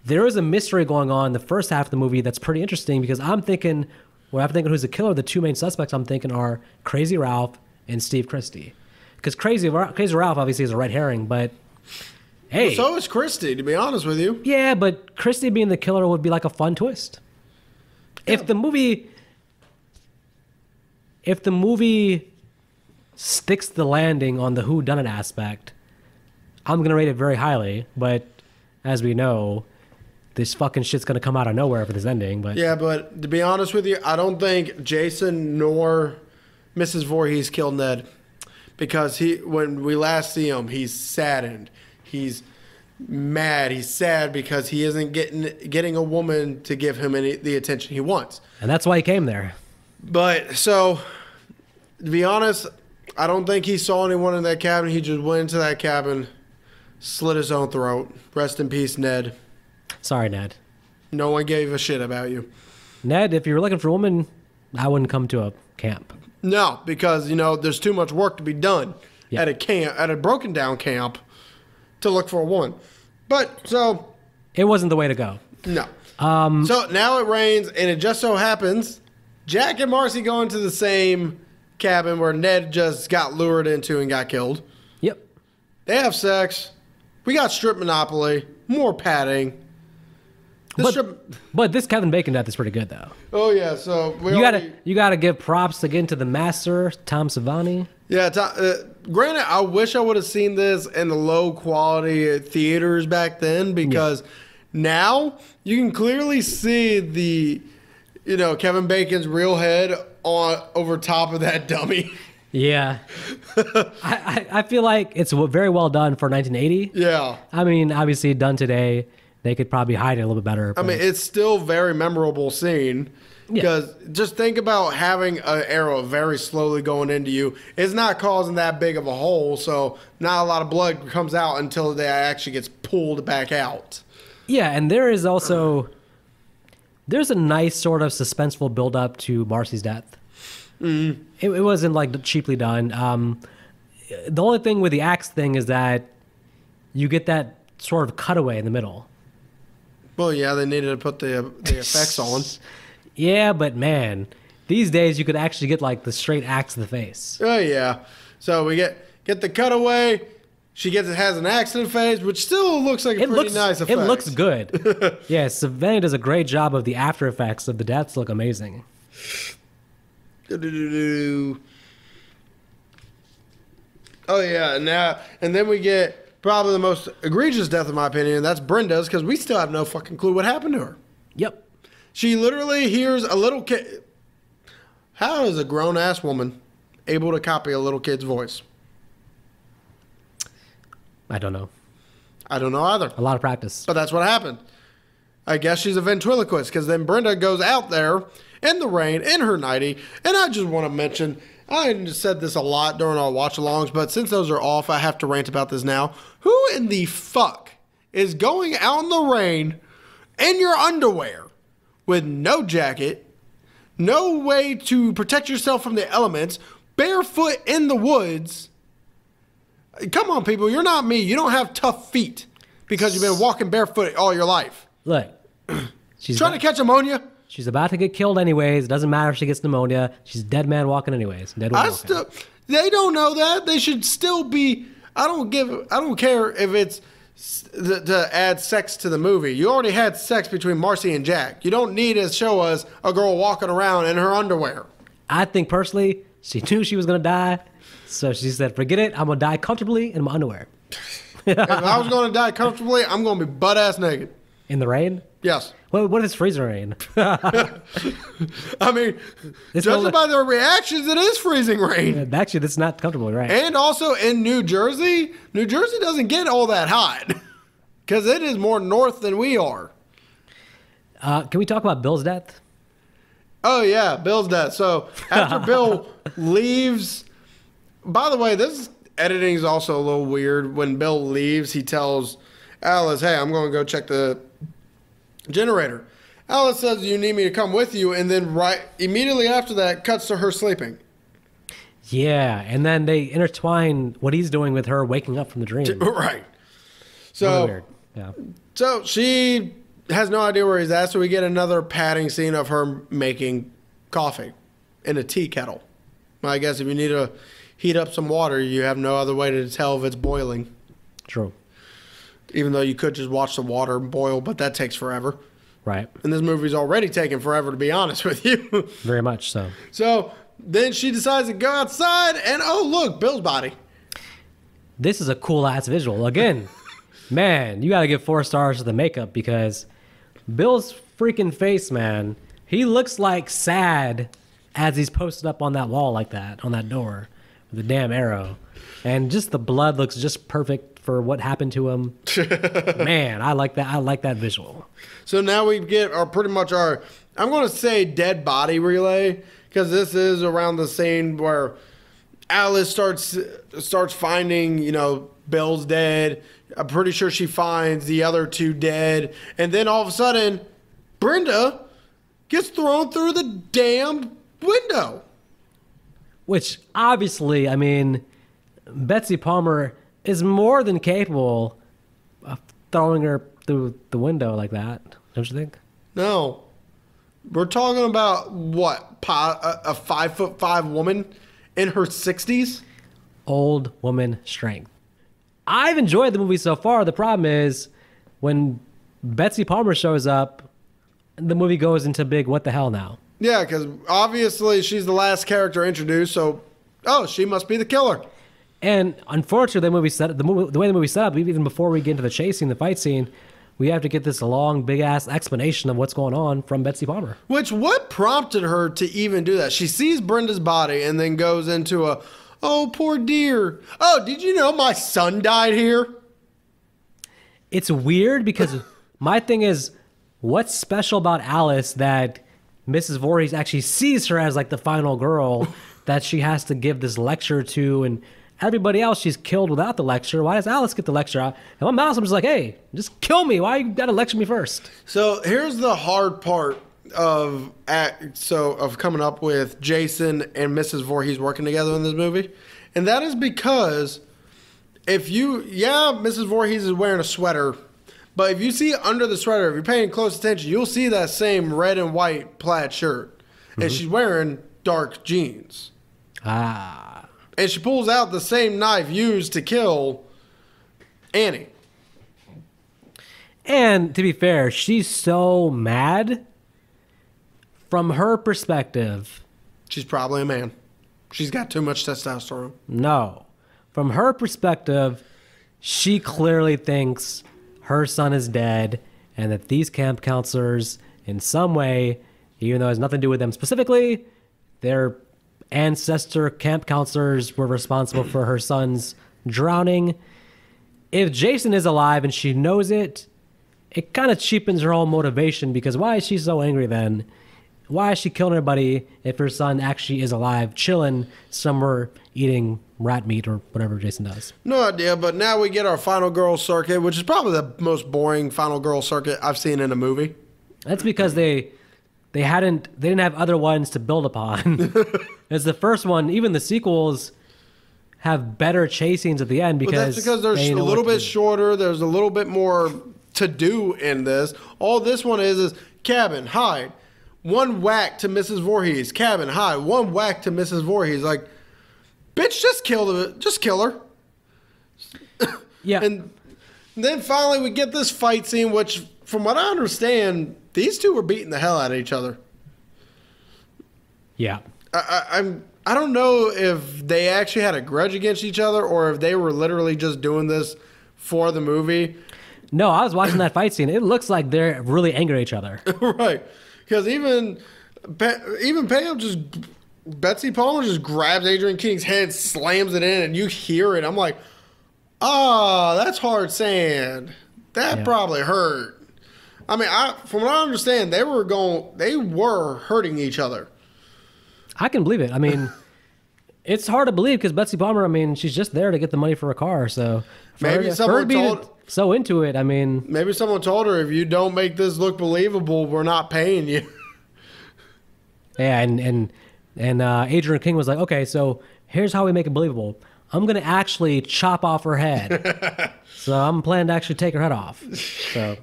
There is a mystery going on in the first half of the movie that's pretty interesting because I'm thinking who's the killer, the two main suspects I'm thinking are Crazy Ralph and Steve Christie. Because Crazy Ralph obviously is a red herring, but hey. Well, so is Christie, to be honest with you. Yeah, but Christie being the killer would be like a fun twist. Yeah. If the movie sticks the landing on the whodunit aspect, I'm going to rate it very highly, but as we know, this fucking shit's going to come out of nowhere for this ending. But yeah, but to be honest with you, I don't think Jason nor Mrs. Voorhees killed Ned. Because when we last see him, he's saddened. He's mad. He's sad because he isn't getting a woman to give him the attention he wants. And that's why he came there. But, so, to be honest, I don't think he saw anyone in that cabin. He just went into that cabin, slit his own throat. Rest in peace, Ned. Sorry, Ned. No one gave a shit about you. Ned, if you were looking for a woman, I wouldn't come to a camp. No, because, there's too much work to be done at a broken down camp to look for a woman. But, so... It wasn't the way to go. No. So, now it rains, and it just so happens Jack and Marcy go into the same cabin where Ned just got lured into and got killed. Yep. They have sex. We got strip monopoly. More padding. But this Kevin Bacon death is pretty good though. Oh yeah, so You gotta give props again to the master Tom Savini. Yeah, granted, I wish I would have seen this in the low quality theaters back then because now you can clearly see the, Kevin Bacon's real head over top of that dummy. Yeah, I feel like it's very well done for 1980. Yeah, I mean, obviously done today, they could probably hide it a little bit better. I mean, it's still a very memorable scene. Because just think about having an arrow very slowly going into you. It's not causing that big of a hole, so not a lot of blood comes out until it actually gets pulled back out. Yeah, and there's a nice sort of suspenseful build up to Marcy's death. Mm. It wasn't like cheaply done. The only thing with the axe thing is that you get that sort of cutaway in the middle. Well, yeah, they needed to put the effects on. Yeah, but man, these days you could actually get like the straight axe to the face. Oh yeah, so we get the cutaway. She has an axe in the face, which still looks like a pretty nice effect. It looks good. Yeah, Savini does a great job of the after effects of the deaths. Look amazing. Oh yeah, and then we get probably the most egregious death in my opinion. And that's Brenda's because we still have no fucking clue what happened to her. Yep. She literally hears a little kid. How is a grown-ass woman able to copy a little kid's voice? I don't know. I don't know either. A lot of practice. But that's what happened. I guess she's a ventriloquist because then Brenda goes out there in the rain in her nightie. And I just want to mention, I said this a lot during our watch-alongs, but since those are off, I have to rant about this now. Who in the fuck is going out in the rain in your underwear? With no jacket, no way to protect yourself from the elements, barefoot in the woods. Come on, people. You're not me. You don't have tough feet because you've been walking barefoot all your life. Look, she's trying to catch pneumonia. She's about to get killed anyways. It doesn't matter if she gets pneumonia. She's a dead man walking anyways. They don't know that. They should still be. I don't care if it's to add sex to the movie. You already had sex between Marcy and Jack. You don't need to show us a girl walking around in her underwear. I think personally, she knew she was going to die. So she said, forget it. I'm going to die comfortably in my underwear. If I was going to die comfortably, I'm going to be butt-ass naked. In the rain? Yes. What is freezing rain? I mean, judging by their reactions, it is freezing rain. Yeah, actually, that's not comfortable, right? And also in New Jersey doesn't get all that hot because it is more north than we are. Can we talk about Bill's death? Oh, yeah, Bill's death. So after Bill leaves, by the way, this editing is also a little weird. When Bill leaves, he tells Alice, hey, I'm going to go check the generator. Alice says, you need me to come with you, and then right immediately after that cuts to her sleeping. Yeah, and then they intertwine what he's doing with her waking up from the dream. Right. So, weird. Yeah. So she has no idea where he's at, so we get another padding scene of her making coffee in a tea kettle. Well, I guess if you need to heat up some water, you have no other way to tell if it's boiling. True. Even though you could just watch the water boil, but that takes forever. Right. And this movie's already taken forever, to be honest with you. Very much so. So then she decides to go outside, and oh, look, Bill's body. This is a cool-ass visual. Again, man, you got to give 4 stars to the makeup because Bill's freaking face, man, he looks like sad as he's posted up on that wall like that, on that door, with the damn arrow. And just the blood looks just perfect for what happened to him. Man, I like that. I like that visual. So now we get pretty much our, I'm going to say dead body relay, because this is around the scene where Alice starts finding, Bill's dead. I'm pretty sure she finds the other 2 dead. And then all of a sudden, Brenda gets thrown through the damn window. Which obviously, I mean, Betsy Palmer is more than capable of throwing her through the window like that, don't you think? No. We're talking about what? A 5'5" woman in her 60s? Old woman strength. I've enjoyed the movie so far. The problem is when Betsy Palmer shows up, and the movie goes into big what the hell now. Yeah, because obviously she's the last character introduced, so she must be the killer. And unfortunately, the way the movie set up, even before we get into the chase scene, the fight scene, we have to get this long, big-ass explanation of what's going on from Betsy Palmer. What prompted her to even do that? She sees Brenda's body and then goes into oh, poor dear. Oh, did you know my son died here? It's weird because my thing is, what's special about Alice that Mrs. Voorhees actually sees her as like the final girl that she has to give this lecture to, and everybody else she's killed without the lecture. Why does Alice get the lecture out? And I'm just like, hey, just kill me. Why you gotta lecture me first? So here's the hard part of coming up with Jason and Mrs. Voorhees working together in this movie, and that is because Mrs. Voorhees is wearing a sweater. But if you see under the sweater, if you're paying close attention, you'll see that same red and white plaid shirt. And she's wearing dark jeans. Ah. And she pulls out the same knife used to kill Annie. And to be fair, she's so mad. From her perspective. She's probably a man. She's got too much testosterone. No. From her perspective, she clearly thinks her son is dead, and that these camp counselors, in some way, even though it has nothing to do with them specifically, their ancestor camp counselors were responsible for her son's drowning. If Jason is alive and she knows it, it kind of cheapens her whole motivation, because why is she so angry then? Why is she killing everybody if her son actually is alive, chilling somewhere eating rat meat or whatever Jason does? No idea, but now we get our final girl circuit, which is probably the most boring final girl circuit I've seen in a movie. That's because they didn't have other ones to build upon. As the first one, even the sequels have better chase scenes at the end because that's because there's a little bit shorter. There's a little bit more to do in this. All this one is cabin, hide. One whack to Mrs. Voorhees. Cabin, hide. One whack to Mrs. Voorhees. Like, bitch, just kill her. Yeah. And then finally we get this fight scene, which, from what I understand, these two were beating the hell out of each other. Yeah. I don't know if they actually had a grudge against each other or if they were literally just doing this for the movie. No, I was watching that fight scene. It looks like they're really angry at each other. Right. Because even Pam Betsy Palmer just grabs Adrian King's head, slams it in, and you hear it. I'm like, that's hard sand. That probably hurt. I mean, from what I understand, they were hurting each other. I can believe it. I mean, it's hard to believe because Betsy Palmer, I mean, she's just there to get the money for a car. So maybe someone told so into it. I mean, maybe someone told her, if you don't make this look believable, we're not paying you. Yeah, and Adrian King was like, okay, so here's how we make it believable. I'm gonna actually chop off her head. So I'm planning to actually take her head off. So.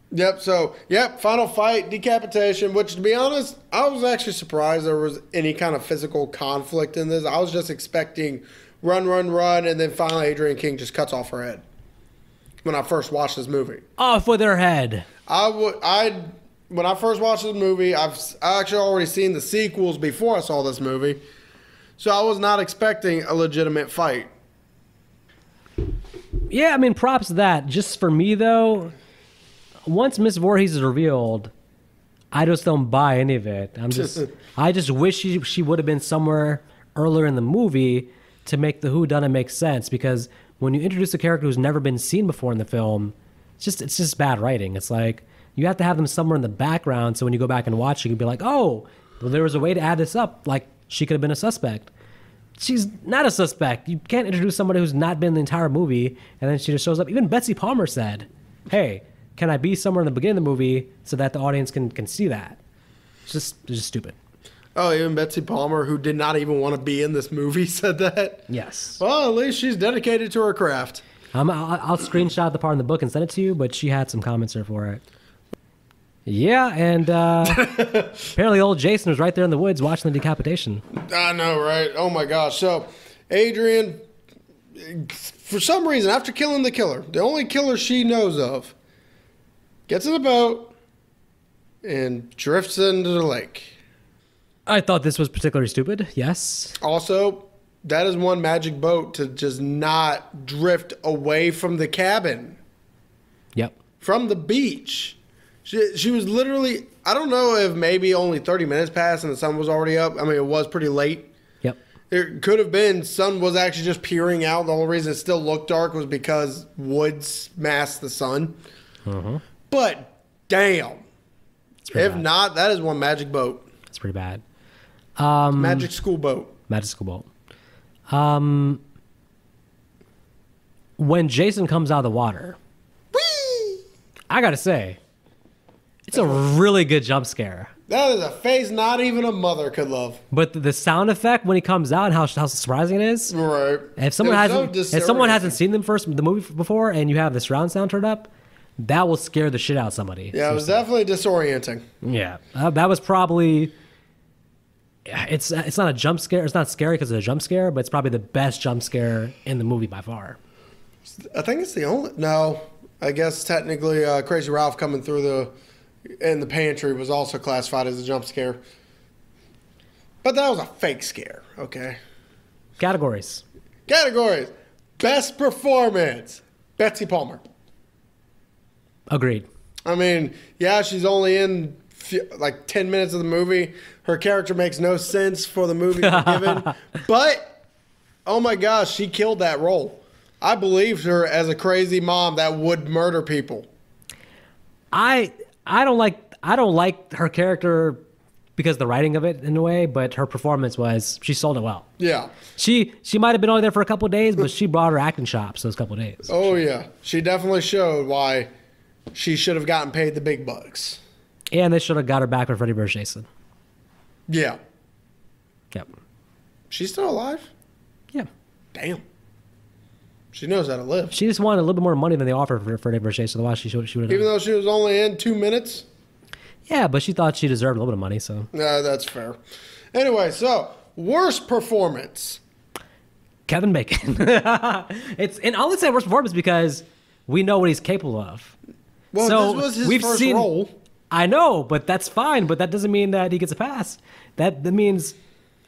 Yep. Final fight, decapitation. Which, to be honest, I was actually surprised there was any kind of physical conflict in this. I was just expecting run, and then finally Adrian King just cuts off her head. When I first watched this movie, off with her head. When I first watched this movie, I actually already seen the sequels before I saw this movie, so I was not expecting a legitimate fight. Yeah, I mean, props to that. Just for me though, once Miss Voorhees is revealed, I just don't buy any of it. I just wish she would have been somewhere earlier in the movie to make the whodunit make sense, because when you introduce a character who's never been seen before in the film, it's just bad writing. It's like you have to have them somewhere in the background, so when you go back and watch it, you'd be like, oh, well, there was a way to add this up. Like, she could have been a suspect. She's not a suspect. You can't introduce somebody who's not been in the entire movie, and then she just shows up. Even Betsy Palmer said, hey, can I be somewhere in the beginning of the movie so that the audience can see that? It's just stupid. Oh, even Betsy Palmer, who did not even want to be in this movie, said that? Yes. Well, at least she's dedicated to her craft. I'll screenshot the part in the book and send it to you, but she had some comments there for it. Yeah, and apparently old Jason was right there in the woods watching the decapitation. I know, right? Oh, my gosh. So, Adrian, for some reason, after killing the killer, the only killer she knows of, Gets in the boat and drifts into the lake. I thought this was particularly stupid. Yes. Also, that is one magic boat to just not drift away from the cabin, Yep. from the beach. She was literally, I don't know if maybe only 30 minutes passed and the sun was already up. I mean, it was pretty late. Yep. It could have been sun was actually just peering out. The only reason it still looked dark was because woods masked the sun. But damn. If bad. not, that is one magic boat. It's pretty bad. Magic school boat. Magic School Boat. When Jason comes out of the water, Whee! I gotta say, it's a really good jump scare. That is a face not even a mother could love. But the sound effect when he comes out and how surprising it is. Right. If someone It was so hasn't seen the movie before and you have the surround sound turned up, that will scare the shit out of somebody. Yeah, it was definitely disorienting. Yeah, that was probably. It's not a jump scare. It's not scary because it's a jump scare, but it's probably the best jump scare in the movie by far. I think it's the only. No, I guess technically, Crazy Ralph coming through in the pantry was also classified as a jump scare. But that was a fake scare. Okay. Categories. Best performance. Betsy Palmer. Agreed. I mean, yeah, she's only in like 10 minutes of the movie. Her character makes no sense for the movie we're given. But, oh my gosh, she killed that role. I believed her as a crazy mom that would murder people. I don't like her character because of the writing of it in a way, but her performance she sold it well. Yeah. She might have been only there for a couple of days, but she brought her acting chops those couple of days. Oh, yeah. She definitely showed why she should have gotten paid the big bucks. And they should have got her back with Freddy vs. Jason. Yeah. Yep. She's still alive? Yeah. Damn. She knows how to live. She just wanted a little bit more money than they offered for Freddy vs. Jason. Otherwise, she would have. Even though she was only in 2 minutes? Yeah, but she thought she deserved a little bit of money, so. Yeah, that's fair. Anyway, so, worst performance. Kevin Bacon. And I'll say worst performance because we know what he's capable of. Well, So, this was his we've first seen- role. I know, but that's fine. But that doesn't mean that he gets a pass. That means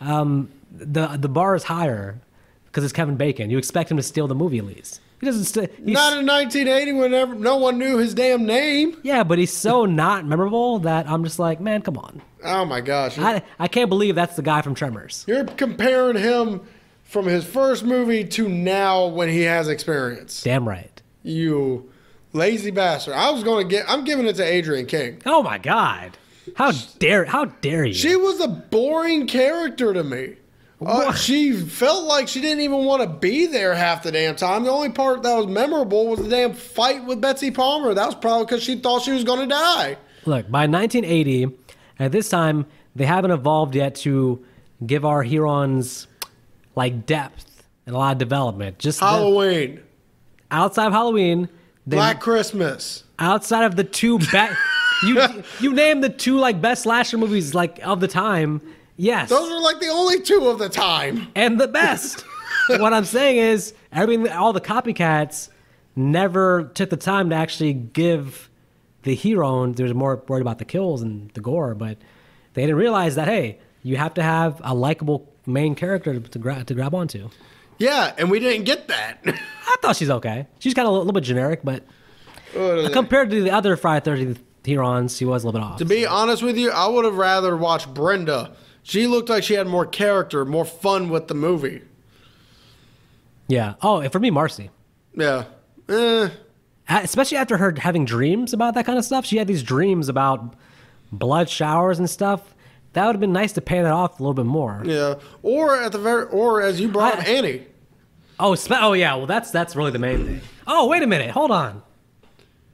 the bar is higher because it's Kevin Bacon. You expect him to steal the movie at least. He doesn't. Not in 1980 when no one knew his damn name. Yeah, but he's so not memorable that I'm just like, man, come on. Oh my gosh. I can't believe that's the guy from Tremors. You're comparing him from his first movie to now when he has experience. Damn right. You lazy bastard. I'm giving it to Adrienne King. Oh my God. How dare you? She was a boring character to me. She felt like she didn't even want to be there half the damn time. The only part that was memorable was the damn fight with Betsy Palmer. That was probably because she thought she was going to die. Look, by 1980, at this time, they haven't evolved yet to give our heroines like depth and a lot of development. Just Halloween. outside of Halloween, Black Christmas. outside of the two best, you name the two like best slasher movies like of the time. Yes, Those are like the only two of the time. and the best. What I'm saying is, all the copycats never took the time to actually give the hero. And there's more worried about the kills and the gore, but they didn't realize that hey, you have to have a likable main character to grab onto. Yeah, and we didn't get that. I thought she's okay. She's kind of a little bit generic, but compared to the other Friday 13th heroines, she was a little bit off. To be honest with you, I would have rather watched Brenda. She looked like she had more character, more fun with the movie. Yeah. Oh, and for me, Marcy. Yeah. Especially after her having dreams about that kind of stuff. She had these dreams about blood showers and stuff. That would have been nice to pay that off a little bit more. Yeah. Or as you brought up, Annie. Oh yeah. Well, that's really the main thing. Oh, wait a minute. Hold on.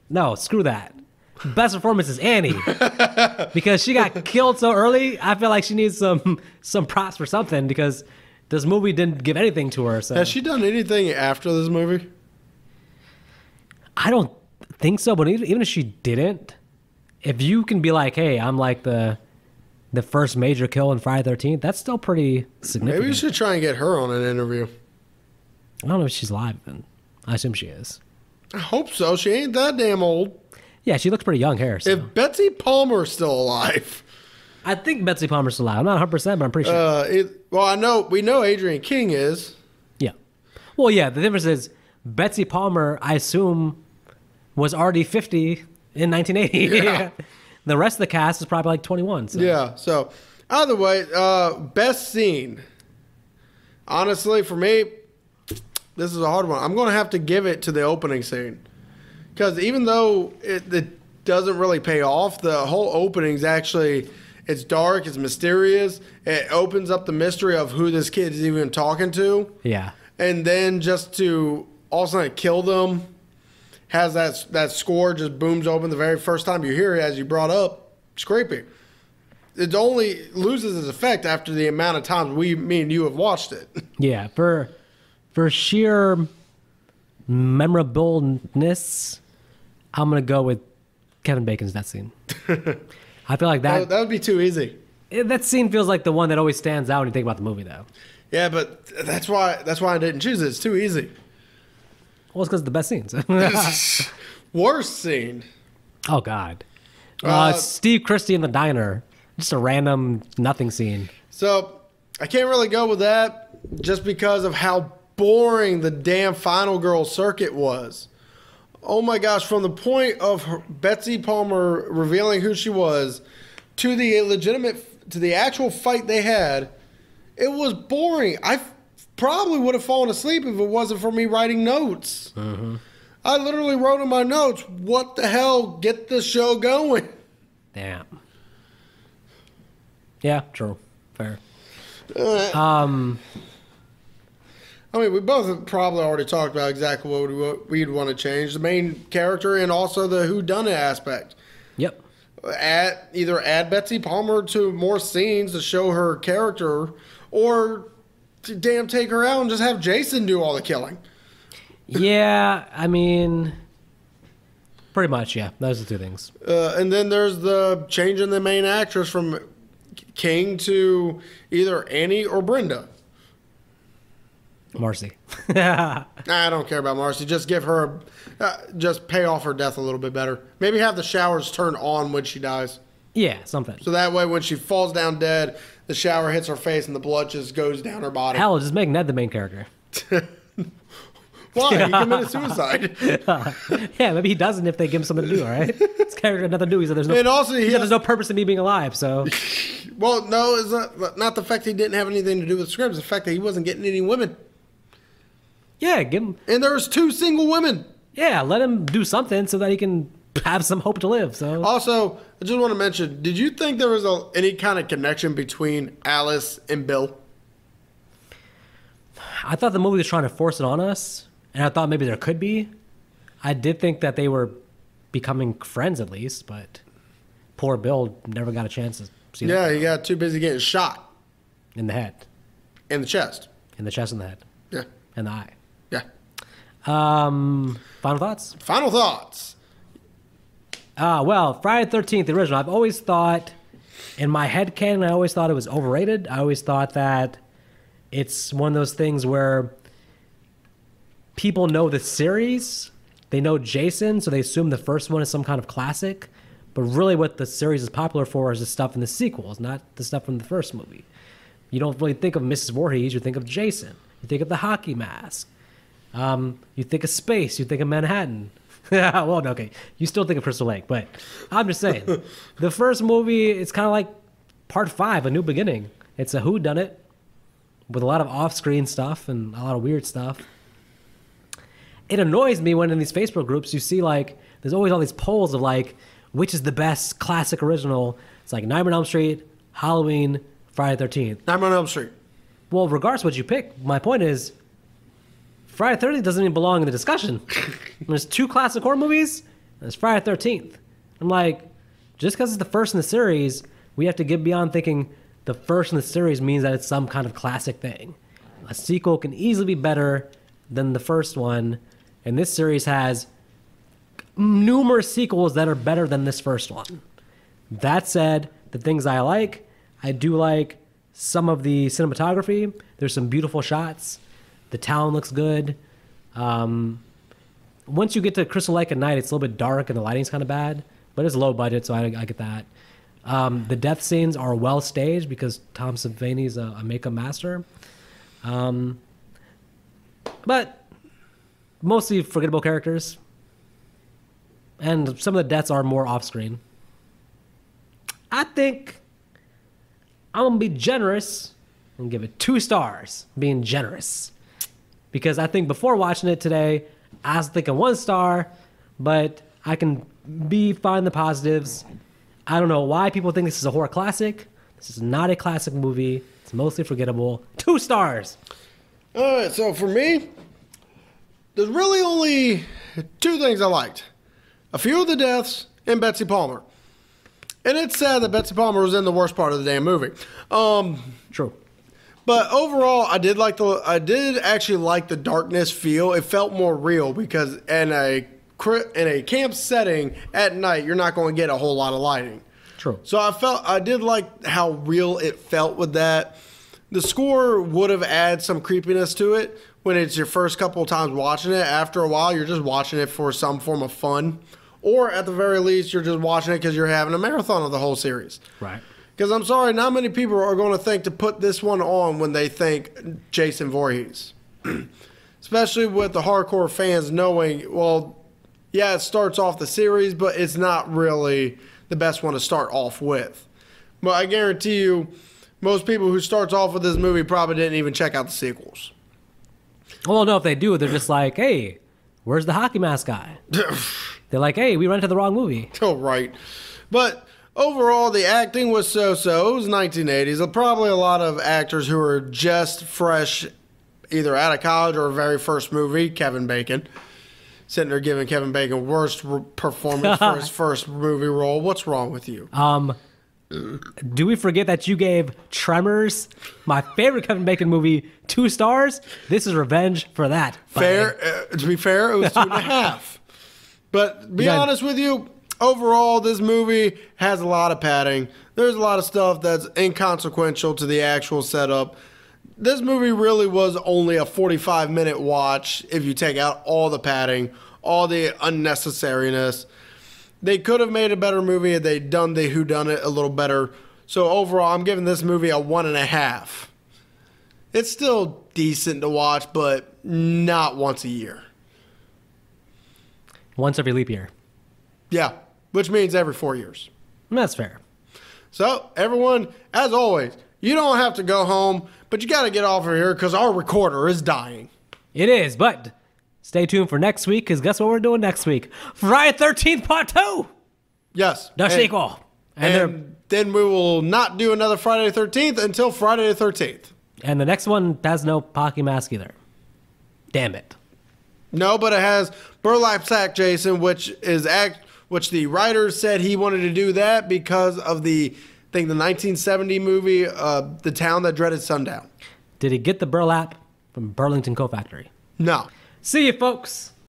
No, screw that. Best performance is Annie because she got killed so early. I feel like she needs some props for something because this movie didn't give anything to her. So Has she done anything after this movie? I don't think so. But even if she didn't, if you can be like, hey, I'm like the first major kill in Friday the 13th, that's still pretty significant. Maybe we should try and get her on an interview. I don't know if she's live, but I assume she is. I hope so. She ain't that damn old. Yeah, she looks pretty young here. So. If Betsy Palmer's still alive. I think Betsy Palmer's still alive. I'm not 100%, but I'm pretty sure. We know Adrienne King is. Yeah. Well, yeah, the difference is Betsy Palmer, I assume, was already 50 in 1980. Yeah. The rest of the cast is probably like 21. So. Yeah, so either way, best scene. Honestly, for me, this is a hard one. I'm going to have to give it to the opening scene. Because even though it doesn't really pay off, the whole opening's actually, it's dark, it's mysterious. It opens up the mystery of who this kid is even talking to. Yeah. And then just to all of a sudden kill them, has that score just booms open the very first time you hear it, as you brought up. It's creepy. It only loses its effect after the amount of times me and you have watched it. Yeah, for sheer memorableness, I'm gonna go with Kevin Bacon's that scene. I feel like that would be too easy. That scene feels like the one that always stands out when you think about the movie, though. Yeah, but that's why I didn't choose it. It's too easy. Well, it's because it's the best scenes. Worst scene. Oh God, Steve Christie in the diner. Just a random nothing scene. So I can't really go with that just because of how boring the damn Final Girl circuit was. Oh my gosh, from the point of Betsy Palmer revealing who she was to the actual fight they had, it was boring. I probably would have fallen asleep if it wasn't for me writing notes. Mm-hmm. I literally wrote in my notes, what the hell, get the show going. Damn. Yeah, true. Fair. I mean, we both have probably already talked about exactly what we'd want to change. The main character and also the whodunit aspect. Yep. Either add Betsy Palmer to more scenes to show her character, or to take her out and just have Jason do all the killing. Yeah, I mean, pretty much, yeah. Those are the two things. And then there's the change in the main actress from King to either Annie or Brenda. Marcy. Nah, I don't care about Marcy. Just give her, just pay off her death a little bit better. Maybe have the showers turn on when she dies. Yeah, something. So that way when she falls down dead, the shower hits her face and the blood just goes down her body. Hell, just make Ned the main character. Why? He committed suicide. Yeah, maybe he doesn't if they give him something to do, all right? This character had nothing to do. He said there's no, and also there's no purpose in me being alive, so... Well, no, it's not the fact that he didn't have anything to do with the script. It's the fact that he wasn't getting any women. Yeah, give him... And there's 2 single women. Yeah, let him do something so that he can have some hope to live, so... Also, I just want to mention, did you think there was any kind of connection between Alice and Bill? I thought the movie was trying to force it on us, and I thought maybe there could be. I did think that they were becoming friends at least, but poor Bill never got a chance to see that. Yeah, he got too busy getting shot. In the head. In the chest. In the chest and the head. Yeah. And the eye. Yeah. Final thoughts? Final thoughts. Well, Friday the 13th, the original. I've always thought, in my head canon, I always thought it was overrated. I always thought that it's one of those things where people know the series, they know Jason, so they assume the first one is some kind of classic. But really what the series is popular for is the stuff in the sequels, not the stuff from the first movie. You don't really think of Mrs. Voorhees, you think of Jason. You think of the hockey mask. You think of space, you think of Manhattan. Well, no, okay. You still think of Crystal Lake, but I'm just saying. The first movie, it's kind of like part 5, A New Beginning. It's a whodunit with a lot of off-screen stuff and a lot of weird stuff. It annoys me when in these Facebook groups you see, like, there's always all these polls of, like, which is the best classic original. It's like Nightmare on Elm Street, Halloween, Friday the 13th. Nightmare on Elm Street. Well, regardless of what you pick, my point is, Friday the 13th doesn't even belong in the discussion. There's 2 classic horror movies, and there's Friday the 13th. I'm like, just because it's the first in the series, we have to get beyond thinking the first in the series means that it's some kind of classic thing. A sequel can easily be better than the first one, and this series has numerous sequels that are better than this first one. That said, the things I do like some of the cinematography. There's some beautiful shots. The town looks good. once you get to Crystal Lake at night, it's a little bit dark and the lighting's kind of bad, but it's low budget, so I get that. The death scenes are well staged because Tom Savini's a makeup master. But mostly forgettable characters. And some of the deaths are more off screen. I think I'm going to be generous and give it 2 stars, being generous. Because I think before watching it today, I was thinking 1 star, but I can find the positives. I don't know why people think this is a horror classic. This is not a classic movie. It's mostly forgettable. 2 stars. All right, so for me, there's really only 2 things I liked. A few of the deaths and Betsy Palmer. And it's sad that Betsy Palmer was in the worst part of the damn movie. True. But overall, I did actually like the darkness feel. It felt more real because in a camp setting at night, you're not going to get a whole lot of lighting. True. So I did like how real it felt with that. The score would have added some creepiness to it when it's your first couple of times watching it. After a while, you're just watching it for some form of fun. Or at the very least, you're just watching it because you're having a marathon of the whole series. Right. Because I'm sorry, not many people are going to think to put this one on when they think Jason Voorhees. Especially with the hardcore fans knowing, well, yeah, it starts off the series, but it's not really the best one to start off with. But I guarantee you, most people who starts off with this movie probably didn't even check out the sequels. Well, no, if they do, they're just like, hey, where's the hockey mask guy? They're like, hey, we rented the wrong movie. Oh, right. But overall, the acting was so-so. It was 1980s. Probably a lot of actors who were just fresh, either out of college or very first movie. Kevin Bacon. Sitting there giving Kevin Bacon worst performance for his first movie role. What's wrong with you? Do we forget that you gave Tremors, my favorite Kevin Bacon movie, 2 stars? This is revenge for that. Fair. To be fair, it was 2.5. But to be honest with you, overall, this movie has a lot of padding. There's a lot of stuff that's inconsequential to the actual setup. This movie really was only a 45-minute watch if you take out all the padding, all the unnecessariness. They could have made a better movie if they'd done the whodunit a little better. So overall, I'm giving this movie a 1.5. It's still decent to watch, but not once a year. Once every leap year. Yeah, which means every 4 years. That's fair. So, everyone, as always, you don't have to go home, but you got to get off of here because our recorder is dying. It is, but stay tuned for next week because guess what we're doing next week? Friday 13th Part 2. Yes. The sequel. And then we will not do another Friday the 13th until Friday the 13th. And the next one has no hockey mask either. Damn it. No, but it has Burlap Sack Jason, which the writers said he wanted to do that because of the 1970 movie, The Town That Dreaded Sundown. Did he get the burlap from Burlington Coat Factory? No. See you, folks.